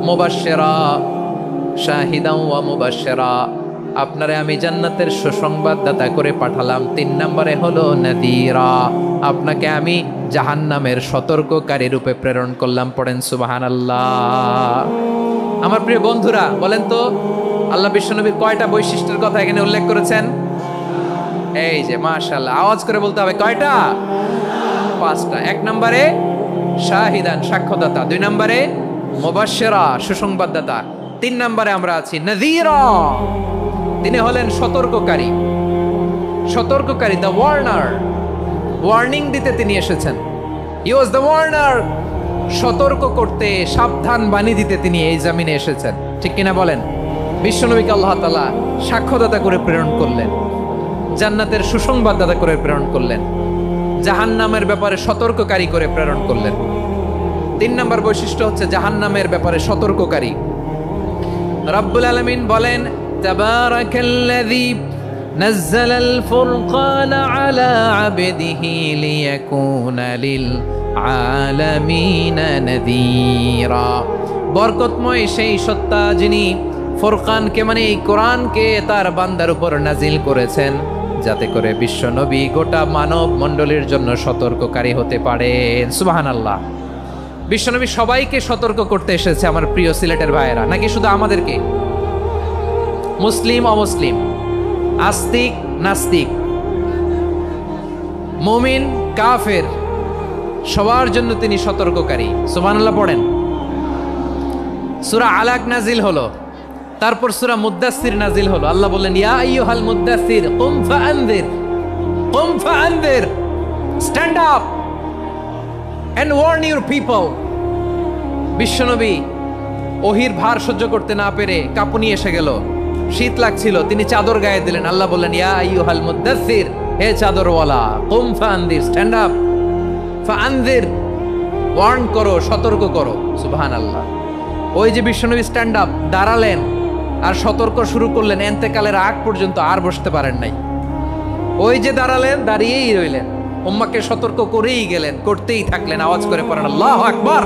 মুবাশশিরা, শাহিদা ওয়া মুবাশশিরা, আপনারে আমি জান্নাতের সুসংবাদদাতা করে পাঠালাম। 3 নম্বরে হলো নাযীরা, আপনাকে আমি জাহান্নামের সতর্ককারী রূপে প্রেরণ করলাম। পড়েন সুবহানাল্লাহ। আমার প্রিয় বন্ধুরা, বলেন তো আল্লাহ বিশ্বনবীর কয়টা বৈশিষ্ট্যের কথা এখানে উল্লেখ করেছেন? এই যে মাশাআল্লাহ, আওয়াজ করে বলতে হবে কয়টা? 5টা। 1 নম্বরে শাহিদান, সাক্ষ্যদাতা। 2 নম্বরে মুবাশশিরা, সুসংবাদদাতা। 3 নম্বরে আমরা আছি নাযীরা, তিনি হলেন সতর্ককারী। সতর্ককারী, দ্য ওয়ার্নার, ওয়ার্নিং দিতে তিনি এসেছেন। হি ওয়াজ দ্য ওয়ার্নার, সতর্ক করতে, সাবধান বাণী দিতে তিনি এই জমিনে এসেছেন, ঠিক কিনা বলেন? বিশ্বনবীকে আল্লাহ তাআলা সাক্ষ্যদাতা করে প্রেরণ করলেন, জান্নাতের সুসংবাদদাতা করে প্রেরণ করলেন, জাহান্নামের ব্যাপারে সতর্ককারী করে প্রেরণ করলেন। 3 নম্বর বৈশিষ্ট্য হচ্ছে জাহান্নামের ব্যাপারে সতর্ককারী। রব্বুল আলামিন বলেন, তাবারাকাল্লাযী নাযালাল ফুরকানা আলা আবদিহি লিয়াকুনা লিল আলামিনা নাযীরা, বরকতময় সেই সত্তা যিনি ফুরকানকে, মানে এই কোরআনকে তার বান্দার উপর নাজিল করেছেন, যাতে করে বিশ্ব নবী গোটা মানব মণ্ডলীর জন্য সতর্ককারী হতে পারেন। সুবহানাল্লাহ। বিশ্বনবী সবাইকে সতর্ক করতে এসেছে, আমার প্রিয় সিলেটের ভাইয়েরা, নাকি শুধু আমাদেরকে? মুসলিম অমুসলিম, আস্তিক নাস্তিক, মুমিন কাফের, সবার জন্য তিনি সতর্ককারী। সুবহানাল্লাহ পড়েন। সূরা আলাক নাজিল হলো, তারপর সূরা মুদ্দাসসির নাজিল হলো। আল্লাহ বললেন, ইয়া আইয়ুহাল মুদ্দাসসির কুম ফাআনযির, কুম ফাআনযির, stand up and warn your people. বিশ্বনবী ওহির ভার সহ্য করতে না পেরে কাঁপুনি এসে গেল, শীত লাগছিল, তিনি চাদর গায়ে দিলেন। আল্লাহ বললেন, ইয়া আইয়ুহাল মুদ্দাসসির, হে চাদরওয়ালা, কুম ফাআনযির, স্ট্যান্ড আপ, ফাআনযির, ওয়ার্ন করো, সতর্ক করো। সুবহানাল্লাহ। ওই যে বিশ্বনবী স্ট্যান্ড আপ, দাঁড়ালেন আর সতর্ক শুরু করলেন, এন্তেকালের আগ পর্যন্ত আর বসতে পারেন নাই। ওই যে দাঁড়ালেন, দাঁড়িয়েই রইলেন, উম্মাকে সতর্ক করেই গেলেন, করতেই থাকলেন। আওয়াজ করে পড়েন আল্লাহু আকবার।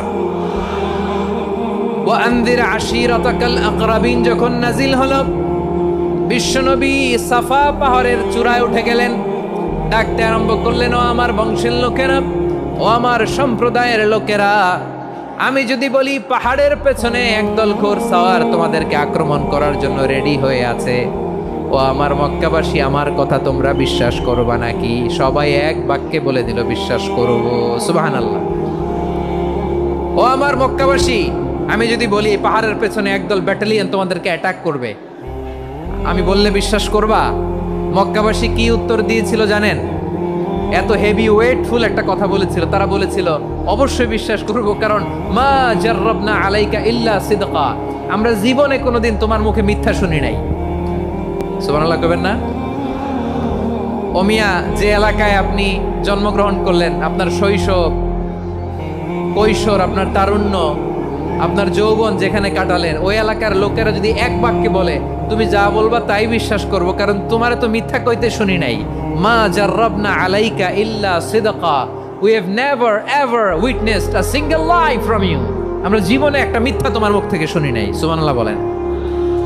ওয়া আনযির আশীরাতাকাল আকরাবিন যখন নাজিল হলো, বিশ্বনবী সাফা পাহাড়ের চূড়ায় উঠে গেলেন, ডাকতে আরম্ভ করলেন, ও আমার বংশের লোকেরা, ও আমার সম্প্রদায়ের লোকেরা, আমি যদি বলি পাহাড়ের পেছনে একদল ঘোড়সওয়ার তোমাদেরকে আক্রমণ করার জন্য রেডি হয়ে আছে, ও আমার মক্কাবাসী, আমার কথা তোমরা বিশ্বাস করবা নাকি? সবাই এক বাক্যে বলে দিল, বিশ্বাস করব। সুবহানাল্লাহ। ও আমার মক্কাবাসী, আমি যদি বলি পাহাড়ের পেছনে একদল ব্যাটালিয়ন তোমাদেরকে অ্যাটাক করবে, আমি বললে বিশ্বাস করবা? মক্কাবাসী কি উত্তর দিয়েছিল জানেন? এত হেভি ওয়েটফুল একটা কথা বলেছিল। তারা বলেছিল, অবশ্যই বিশ্বাস করব, কারণ মা জাররাবনা আলাইকা ইল্লা সিদকা, আমরা জীবনে কোনোদিন তোমার মুখে মিথ্যা শুনি নাই। সুবহানাল্লাহ কইবেন না? ওমিয়া, যে এলাকায় আপনি জন্মগ্রহণ করলেন, আপনার শৈশব, কৈশোর, আপনার তারুণ্য, আপনার যৌবন যেখানে কাটালেন, ওই এলাকার লোকেরা যদি এক বাক্যে বলে, তুমি যা বলবা তাই বিশ্বাস করব, কারণ তোমারে তো মিথ্যা কইতে শুনি নাই। মা জাররাবনা আলাইকা ইল্লা সিদকা, we have never ever witnessed a single lie from you. আমরা জীবনে একটা মিথ্যা তোমার মুখ থেকে শুনি নাই। সুবহানাল্লাহ বলেন।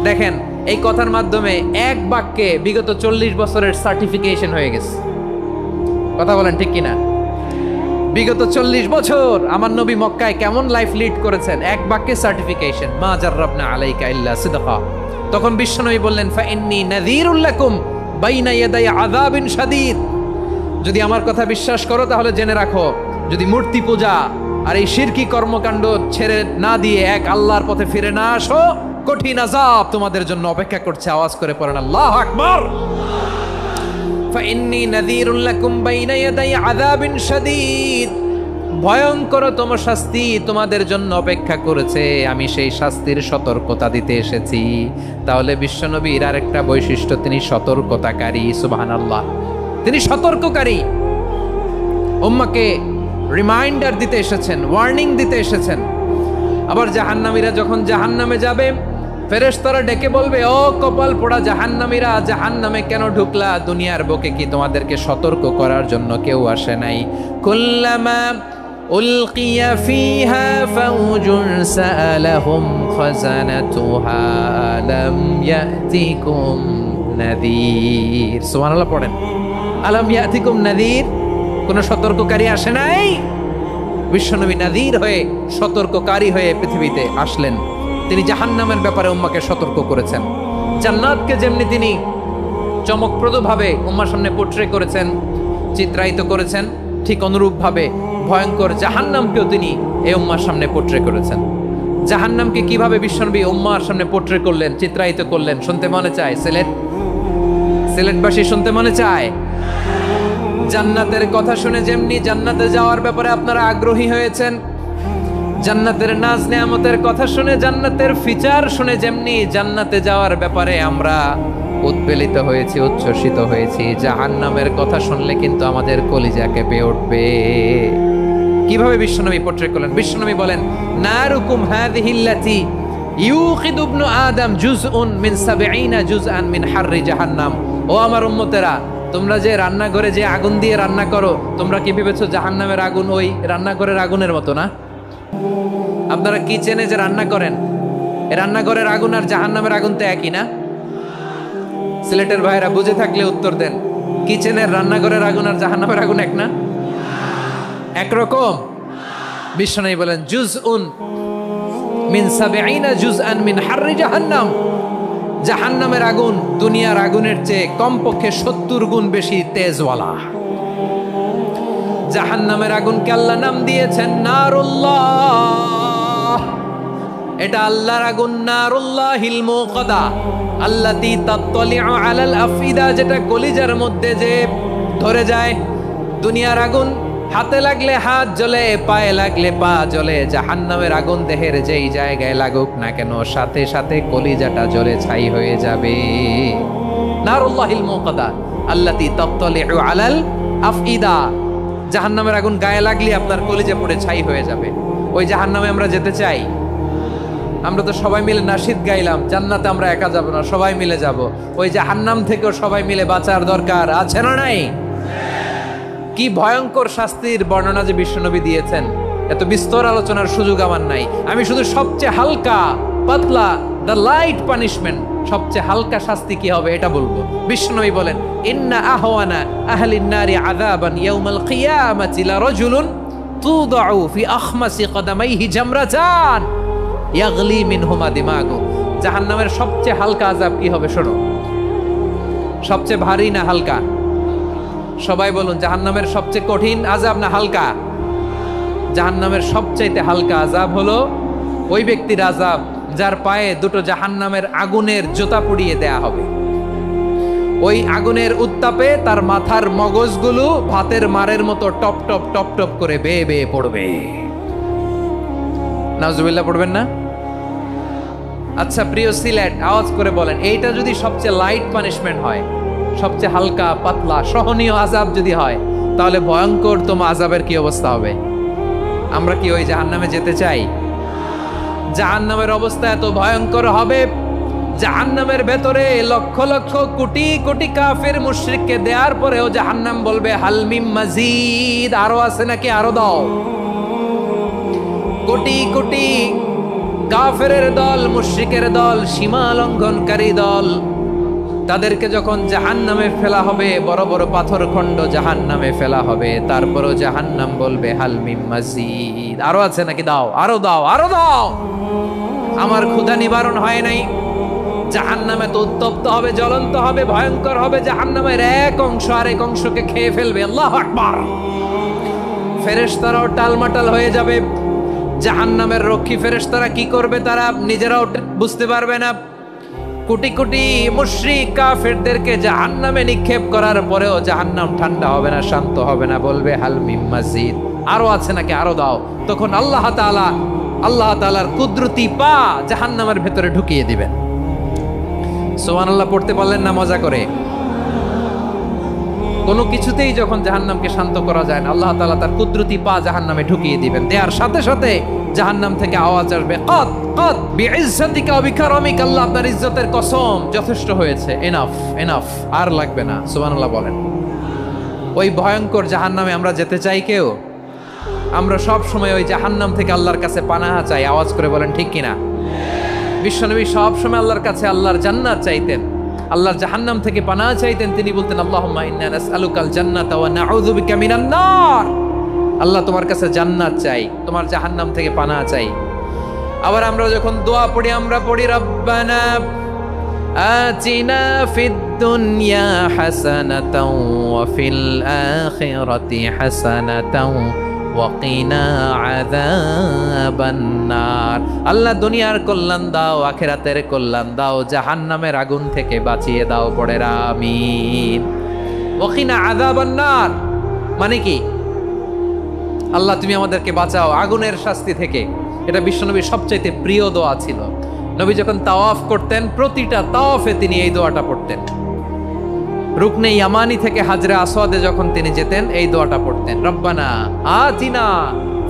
দেখেন এই কথার মাধ্যমে এক বাক্যে বিগত 40 বছরের সার্টিফিকেশন হয়ে গেছে। কথা বলেন ঠিক কিনা? বিগত 40 বছর আমার নবী মক্কায় কেমন লাইফ লিড করেছেন, এক বাক্যে সার্টিফিকেশন। মা জাররাবনা আলাইকা ইল্লা সিদকা। তখন বিশ্বনবী বললেন ফা ইন্নী নাযীরুল লাকুম বাইনা ইয়াদাই আযাবিন শাদীদ। যদি আমার কথা বিশ্বাস করো তাহলে জেনে রাখো, যদি মূর্তি পূজা আর এই শিরকি কর্মকাণ্ড ছেড়ে না দিয়ে এক আল্লাহর পথে ফিরে না আসো, কঠিন আযাব তোমাদের জন্য অপেক্ষা করছে। আওয়াজ করে পড়েন আল্লাহু আকবার। ফাইন্নী নাযীরুল লাকুম বাইনা ইয়াদাই আযাবিন শাদীদ। ভয়ঙ্করতম শাস্তি তোমাদের জন্য অপেক্ষা করেছে, আমি সেই শাস্তির সতর্কতা দিতে এসেছি। তাহলে বিশ্বনবীর আরেকটা বৈশিষ্ট্য, তিনি সতর্কতাকারী। সুবহানাল্লাহ, তিনি সতর্ককারী। উম্মাহকে রিমাইন্ডার দিতে এসেছেন, ওয়ার্নিং দিতে এসেছেন। আবার জাহান্নামীরা যখন জাহান্নামে যাবে, ফেরেশতারা ডেকে বলবে, ও কপাল পোড়া জাহান্নামীরা, জাহান্নামে কেন ঢুকলা? দুনিয়ার বুকে কি তোমাদেরকে সতর্ক করার জন্য কেউ আসে নাই? কুল্লামা উলকিয়া ফিহা ফাউজুন সাআলাহুম খাযানাতুহা আলাম ইয়াতিকুম নাযীর। সুবহানাল্লাহ পড়েন। আলাম ইয়াতিকুম নাযীর, কোন সতর্ককারী আসে নাই? বিশ্বনবী নাযীর হয়ে, সতর্ককারী হয়ে পৃথিবীতে আসলেন। তিনি জাহান্নামের ব্যাপারে উম্মাকে সতর্ক করেছেন। জান্নাতকে যেমনি তিনি চমকপ্রদভাবে উম্মার সামনে পোট্রে করেছেন, চিত্রায়িত করেছেন, ঠিক অনুরূপভাবে ভয়ঙ্কর জাহান্নামকেও তিনি এই উম্মার সামনে পোট্রে করেছেন। জাহান্নামকে কিভাবে বিশ্বনবী উম্মার সামনে পোট্রে করলেন, চিত্রায়িত করলেন, শুনতে মনে চায়? সিলেটবাসী শুনতে মনে চায়? জান্নাতের কথা শুনে যেমনি জান্নাতে যাওয়ার ব্যাপারে আপনারা আগ্রহী হয়েছেন, জান্নাতের নাজ নেয়ামতের কথা শুনে, জান্নাতের ফিচার শুনে যেমনি জান্নাতে যাওয়ার ব্যাপারে আমরা উদ্বেলিত হয়েছি, উচ্ছ্বসিত হয়েছি, জাহান্নামের কথা শুনলে কিন্তু আমাদের কলিজা কেঁপে উঠবে। কিভাবে বিশ্বনবী পোট্রে করলেন? বিশ্বনবী বলেন, নারুকুম হাযিহিল্লাতী ইউকিদু ইবনু আদম জুজউন মিন ৭০ জুজআন মিন হাররি জাহান্নাম। ও আমার উম্মতেরা, তোমরা যে রান্নাঘরে যে আগুন দিয়ে রান্না করো, তোমরা কি ভেবেছো জাহান্নামের আগুন ওই রান্নাঘরের আগুনের মতো না? আপনারা কিচেনে যে রান্না করেন, এই রান্নাঘরের আগুন আর জাহান্নামের আগুন তো একই না? সিলেটের ভাইরা বুঝে থাকলে উত্তর দেন। কিচেনের রান্নাঘরের আগুন আর জাহান্নামের আগুন এক না? একরকম? বিশ্বনবী বলেন, জুজউন মিন ৭০ জুজআন মিন হাররি জাহান্নাম। জাহান্নামের আগুন দুনিয়ার আগুনের চেয়ে কমপক্ষে ৭০ গুণ বেশি তেজওয়ালা। জাহান্নামের আগুনকে আল্লাহ নাম দিয়েছেন নারুল্লাহ। এটা আল্লাহর আগুন, নারুল্লাহিল মুকাদা আল্লাতী তাত্তালিউ আলাল আফিদা, যেটা কলিজার মধ্যে যে ধরে যায়। দুনিয়ার আগুন হাতে লাগলে হাত জ্বলে, পায়ে লাগলে পা জ্বলে। জাহান্নামের আগুন দেহের যেই জায়গায় লাগুক না কেন, সাথে সাথে কলিজাটা জ্বলে ছাই হয়ে যাবে। নারুল্লাহিল মুকাদা আল্লাতী তাত্তালিউ আলাল আফিদা। জাহান্নামের আগুন গায়ে লাগলে আপনার কলিজা পড়ে ছাই হয়ে যাবে। ওই জাহান্নামে আমরা যেতে চাই? আমরা তো সবাই মিলে নাশিদ গাইলাম, জান্নাতে আমরা একা যাব না, সবাই মিলে যাব। ওই জাহান্নাম থেকেও সবাই মিলে বাঁচার দরকার আছে না নাই? কি ভয়ঙ্কর শাস্তির বর্ণনা যে বিশ্বনবী দিয়েছেন, এত বিস্তর আলোচনার সুযোগ আমার নাই। আমি শুধু সবচেয়ে হালকা পাতলা, দ্য লাইট পানিশমেন্ট, সবচেয়ে হালকা শাস্তি কি হবে এটা বলবো। বিশ্বনবী বলেন, ইন্না আহওয়ানা আহলিন নারি আযাবান ইয়াউমাল কিয়ামাতি লারাজুলুন তুদাউ ফি আখমাসি কদামাইহি জামরাতান ইয়াগলি মিনহুমা দিমাগু। জাহান্নামের সবচেয়ে হালকা আযাব কি হবে শোনো। সবচেয়ে ভারী না হালকা? সবাই বলুন, জাহান্নামের সবচেয়ে কঠিন আযাব না হালকা? জাহান্নামের সবচাইতে হালকা আযাব হলো ওই ব্যক্তির আযাব যার পায়ে দুটো জাহান্নামের আগুনের জুতা পুড়িয়ে দেয়া হবে। ওই আগুনের উত্তাপে তার মাথার মগজগুলো ভাতের মারের মতো টপ টপ টপ টপ করে বেয়ে বেয়ে পড়বে। নাউজুবিল্লাহ পড়বেন না? আচ্ছা প্রিয় সিলেট, আওয়াজ করে বলেন, এইটা যদি সবচেয়ে লাইট পানিশমেন্ট হয়, সবচেয়ে হালকা পাতলা সহনীয় আযাব যদি হয়, তাহলে ভয়ঙ্করতম আযাবের কি অবস্থা হবে? আমরা কি ওই জাহান্নামে যেতে চাই? জাহান্নামের অবস্থা এত ভয়ঙ্কর হবে জাহান্নামের ভেতরে লক্ষ লক্ষ কোটি কোটি কাফের মুশরিককে দেওয়ার পরেও জাহান্নাম বলবে হাল মিম মাজিদ, আরো আছে নাকি, আরো দাও। কোটি কোটি কাফেরের দল, মুশরিকের দল, সীমা লঙ্ঘনকারী দল, তাদেরকে যখন জাহান্নামে ফেলা হবে, বড় বড় পাথর খণ্ড জাহান্নামে ফেলা হবে, তারপরও জাহান্নাম বলবে হাল মিম মাজিদ, আরো আছে নাকি, দাও, আরো দাও, আরো দাও। আমার ক্ষুধা নিবারণ হয় নাই। জাহান্নামে তো উত্তপ্ত হবে, জ্বলন্ত হবে, ভয়ঙ্কর হবে। জাহান্নামের এক অংশ আরেক অংশকে খেয়ে ফেলবে। আল্লাহু আকবার। ফেরেশতারাও টালমাটাল হয়ে যাবে। জাহান্নামের রক্ষী ফেরেশতারা কি করবে তারা নিজেরাও বুঝতে পারবে না। কোটি কোটি মুশরিক কাফেরদেরকে জাহান্নামে নিক্ষেপ করার পরেও জাহান্নাম ঠান্ডা হবে না, শান্ত হবে না, বলবে হাল মিম মাজিদ, আরো আছে নাকি, আরো দাও। তখন আল্লাহ তাআলার কুদরতি পা জাহান্নামের ভেতরে ঢুকিয়ে দিবেন। সুবহানাল্লাহ পড়তে পারলেন না মজা করে? কোনো কিছুতেই যখন জাহান্নামকে শান্ত করা যায় না, আল্লাহ তাআলা তার কুদরতি পা জাহান্নামে ঢুকিয়ে দিবেন। দেওয়ার সাথে সাথে জাহান্নাম থেকে আওয়াজ আসবে, কত কত বিইজ্জাতিকা ওয়া বিকারামিকা, আল্লাহ আপনার ইজ্জতের কসম, যথেষ্ট হয়েছে, এনাফ এনাফ, আর লাগবে না। সুবহানাল্লাহ বলেন। ওই ভয়ঙ্কর জাহান্নামে আমরা যেতে চাই কেউ? আমরা সব সময় ওই জাহান্নাম থেকে আল্লাহর কাছে পানাহা চাই। আওয়াজ করে বলেন ঠিক কিনা? বিশ্বনবী সব সময় আল্লাহর কাছে আল্লাহর জান্নাত চাইতেন, আল্লাহর জাহান্নাম থেকে পানাহা চাইতেন। তিনি বলতেন আল্লাহুম্মা ইন্না নাসআলুকাল জান্নাতা ওয়া নাউযু বিকা মিনান নার। আল্লাহ তোমার কাছে জান্নাত চাই, তোমার জাহান্নাম থেকে পানাহা চাই। আবার আমরা যখন দোয়া পড়ি, আমরা পড়ি রব্বানা আতিনা ফিদ দুনিয়া হাসানাতাও ওয়া ফিল আখিরাতি হাসানাতাও ওয়া কিনা আযাবান নার। আল্লাহ দুনিয়ার কল্যাণ দাও, আখিরাতের কল্যাণ দাও, জাহান্নামের আগুন থেকে বাঁচিয়ে দাও। পড়ে আমিন। ওয়া কিনা আযাবান নার মানে কি? আল্লাহ তুমি আমাদেরকে বাঁচাও আগুনের শাস্তি থেকে। এটা বিশ্বনবীর সবচাইতে প্রিয় দোয়া ছিল। নবী যখন তাওয়াফ করতেন, প্রতিটা তাওয়াফে তিনি এই দোয়াটা পড়তেন। রুকনে ইয়ামানি থেকে হাজরে আসওয়াদে যখন তিনি যেতেন, এই দোয়াটা পড়তেন, রব্বানা আতিনা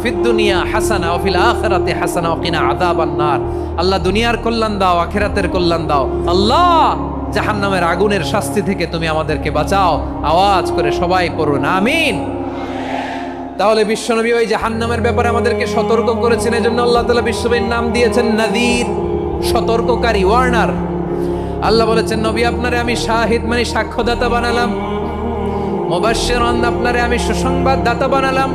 ফিদ দুনিয়া হাসানা ওয়া ফিল আখিরাতি হাসানা ওয়া কিনা আযাবান নার। আল্লাহ দুনিয়ার কল্যাণ দাও, আখিরাতের কল্যাণ দাও। আল্লাহ জাহান্নামের আগুনের শাস্তি থেকে তুমি আমাদেরকে বাঁচাও। আওয়াজ করে সবাই পড়ুন আমিন। তাহলে বিশ্বনবী ওই জাহান্নামের ব্যাপারে আমাদেরকে সতর্ক করেছেন। এজন্য আল্লাহ তাআলা বিশ্বনবীর নাম দিয়েছেন নাযীর, সতর্ককারী, ওয়ার্নার। আল্লাহ বলেছেন নবী আপনারে আমি শাহিদ মানে সাক্ষ্যদাতা বানালাম, মুবাশশিরান আপনারে আমি সুসংবাদদাতা বানালাম,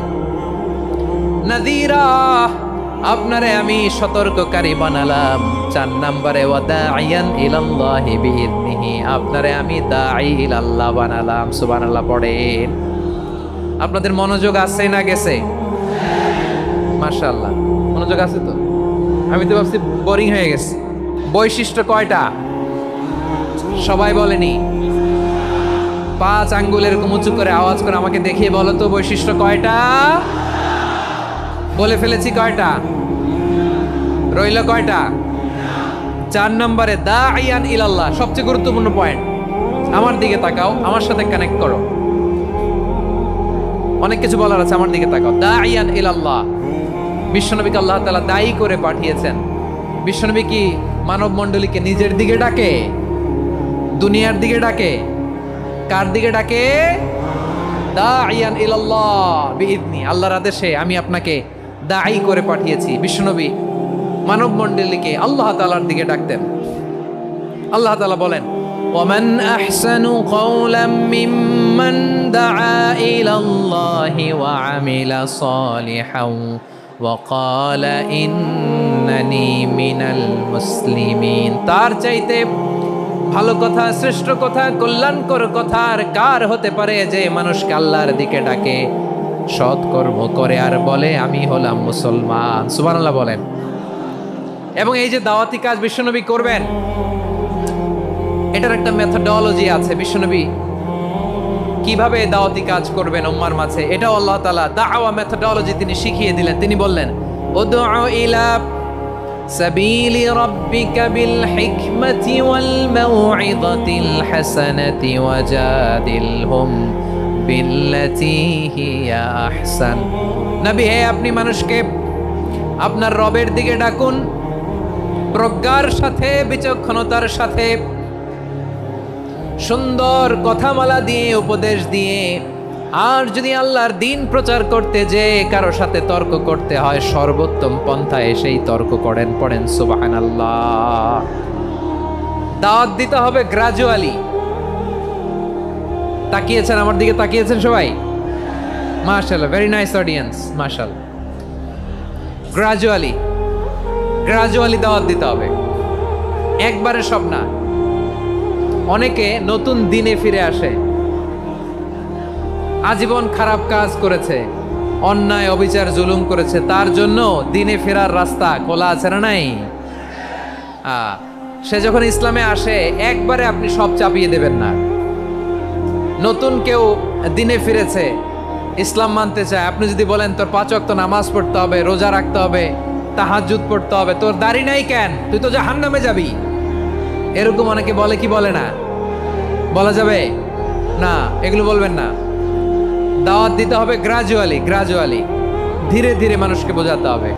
নাযীরা আপনারে আমি সতর্ককারী বানালাম। 4 নম্বরে ওয়া দাঈয়ান ইলাল্লাহি বিইذনিহি, আপনারে আমি দাঈ ইলাল্লাহ বানালাম। সুবহানাল্লাহ পড়েন। আপনাদের মনোযোগ আছে না গেছে? মাশাআল্লাহ মনোযোগ আছে তো। আমি তো ভাবছি বোরিং হয়ে গেছে। বৈশিষ্ট্য কয়টা সবাই বলেনি? 5 আঙ্গুল এরকম উঁচু করে আওয়াজ করে আমাকে দেখিয়ে বলো তো বৈশিষ্ট্য কয়টা? বলে ফেলেছি কয়টা? রইল কয়টা? 4 নম্বরে দাঈয়ান ইলাল্লাহ, সবচেয়ে গুরুত্বপূর্ণ পয়েন্ট। আমার দিকে তাকাও, আমার সাথে কানেক্ট করো। অনেক কিছু বলার আছে, আমার দিকে তাকাও। দাঈয়ান ইলাল্লাহ, বিশ্বনবীকে আল্লাহ তাআলা দায়ী করে পাঠিয়েছেন। বিশ্বনবী কি মানব মণ্ডলীকে নিজের দিকে ডাকে? দুনিয়ার দিকে ডাকে? কার দিকে ডাকে? দাঈয়ান ইলাল্লাহ বিইذনি, আল্লাহর আদেশে আমি আপনাকে দায়ী করে পাঠিয়েছি। বিশ্বনবী মানব মণ্ডলীকে আল্লাহ তাআলার দিকে ডাকতেন। আল্লাহ তাআলা বলেন ومن أحسن قولا ممن دعا إلى الله وعمل صالحا وقال إنني من المسلمين। তার চাইতে ভালো কথা, শ্রেষ্ঠ কথা, কল্যাণকর কথা আর কার হতে পারে যে মানুষকে আল্লাহর দিকে ডাকে, সৎকর্ম করে আর বলে আমি হলাম মুসলমান। সুবহানাল্লাহ বলেন। এবং এই যে দাওয়াতি কাজ বিশ্বনবী করবেন, এটার একটা মেথডোলজি আছে। বিশ্বনবী কিভাবে দাওয়াতি কাজ করবেন উম্মার মাঝে, এটাও আল্লাহ তাআলা দাওয়া মেথডোলজি তিনি শিখিয়ে দিলেন। তিনি বললেন উদউ ইলা সাবিলি রাব্বিকা বিল হিকমাতি ওয়াল মাউইযাতিল হাসানাতি ওয়াজাদিলহুম বিল্লাতী হিয়া আহসান। নবী হে, আপনি মানুষকে আপনার রবের দিকে ডাকুন প্রজ্ঞার সাথে, বিচক্ষণতার সাথে, সুন্দর কথামালা দিয়ে, উপদেশ দিয়ে। আর যদি আল্লাহর দিন প্রচার করতে যে কারো সাথে তর্ক করতে হয়, সর্বোত্তম পন্থায় সেই তর্ক করেন। পড়েন সুবহানাল্লাহ। দাওয়াত দিতে হবে গ্রাজুয়ালি। তাকিয়েছেন আমার দিকে, তাকিয়েছেন সবাই? মাশাআল্লাহ, ভেরি নাইস অডিয়েন্স, মাশাআল্লাহ। গ্রাজুয়ালি গ্রাজুয়ালি দাওয়াত দিতে হবে, একবারে সব না। অনেকে নতুন দিনে ফিরে আসে, আজীবন খারাপ কাজ করেছে, অন্যায় অবিচার জুলুম করেছে, তার জন্য দিনে ফেরার রাস্তা খোলা আছে না নাই? সে যখন ইসলামে আসে একবারে আপনি সব চাপিয়ে দেবেন না। নতুন কেউ দিনে ফিরেছে, ইসলাম মানতে চায়, আপনি যদি বলেন তোর 5 ওয়াক্ত নামাজ পড়তে হবে, রোজা রাখতে হবে, তাহাজ্জুদ পড়তে হবে, তোর দাড়ি নাই কেন, তুই তো জাহান্নামে যাবি, এরকম অনেকে বলে কি বলে না? বলা যাবে না, এগুলো বলবেন না। দাওয়াত দিতে হবে গ্রাজুয়ালি, গ্রাজুয়ালি, ধীরে ধীরে মানুষকে বোঝাতে হবে।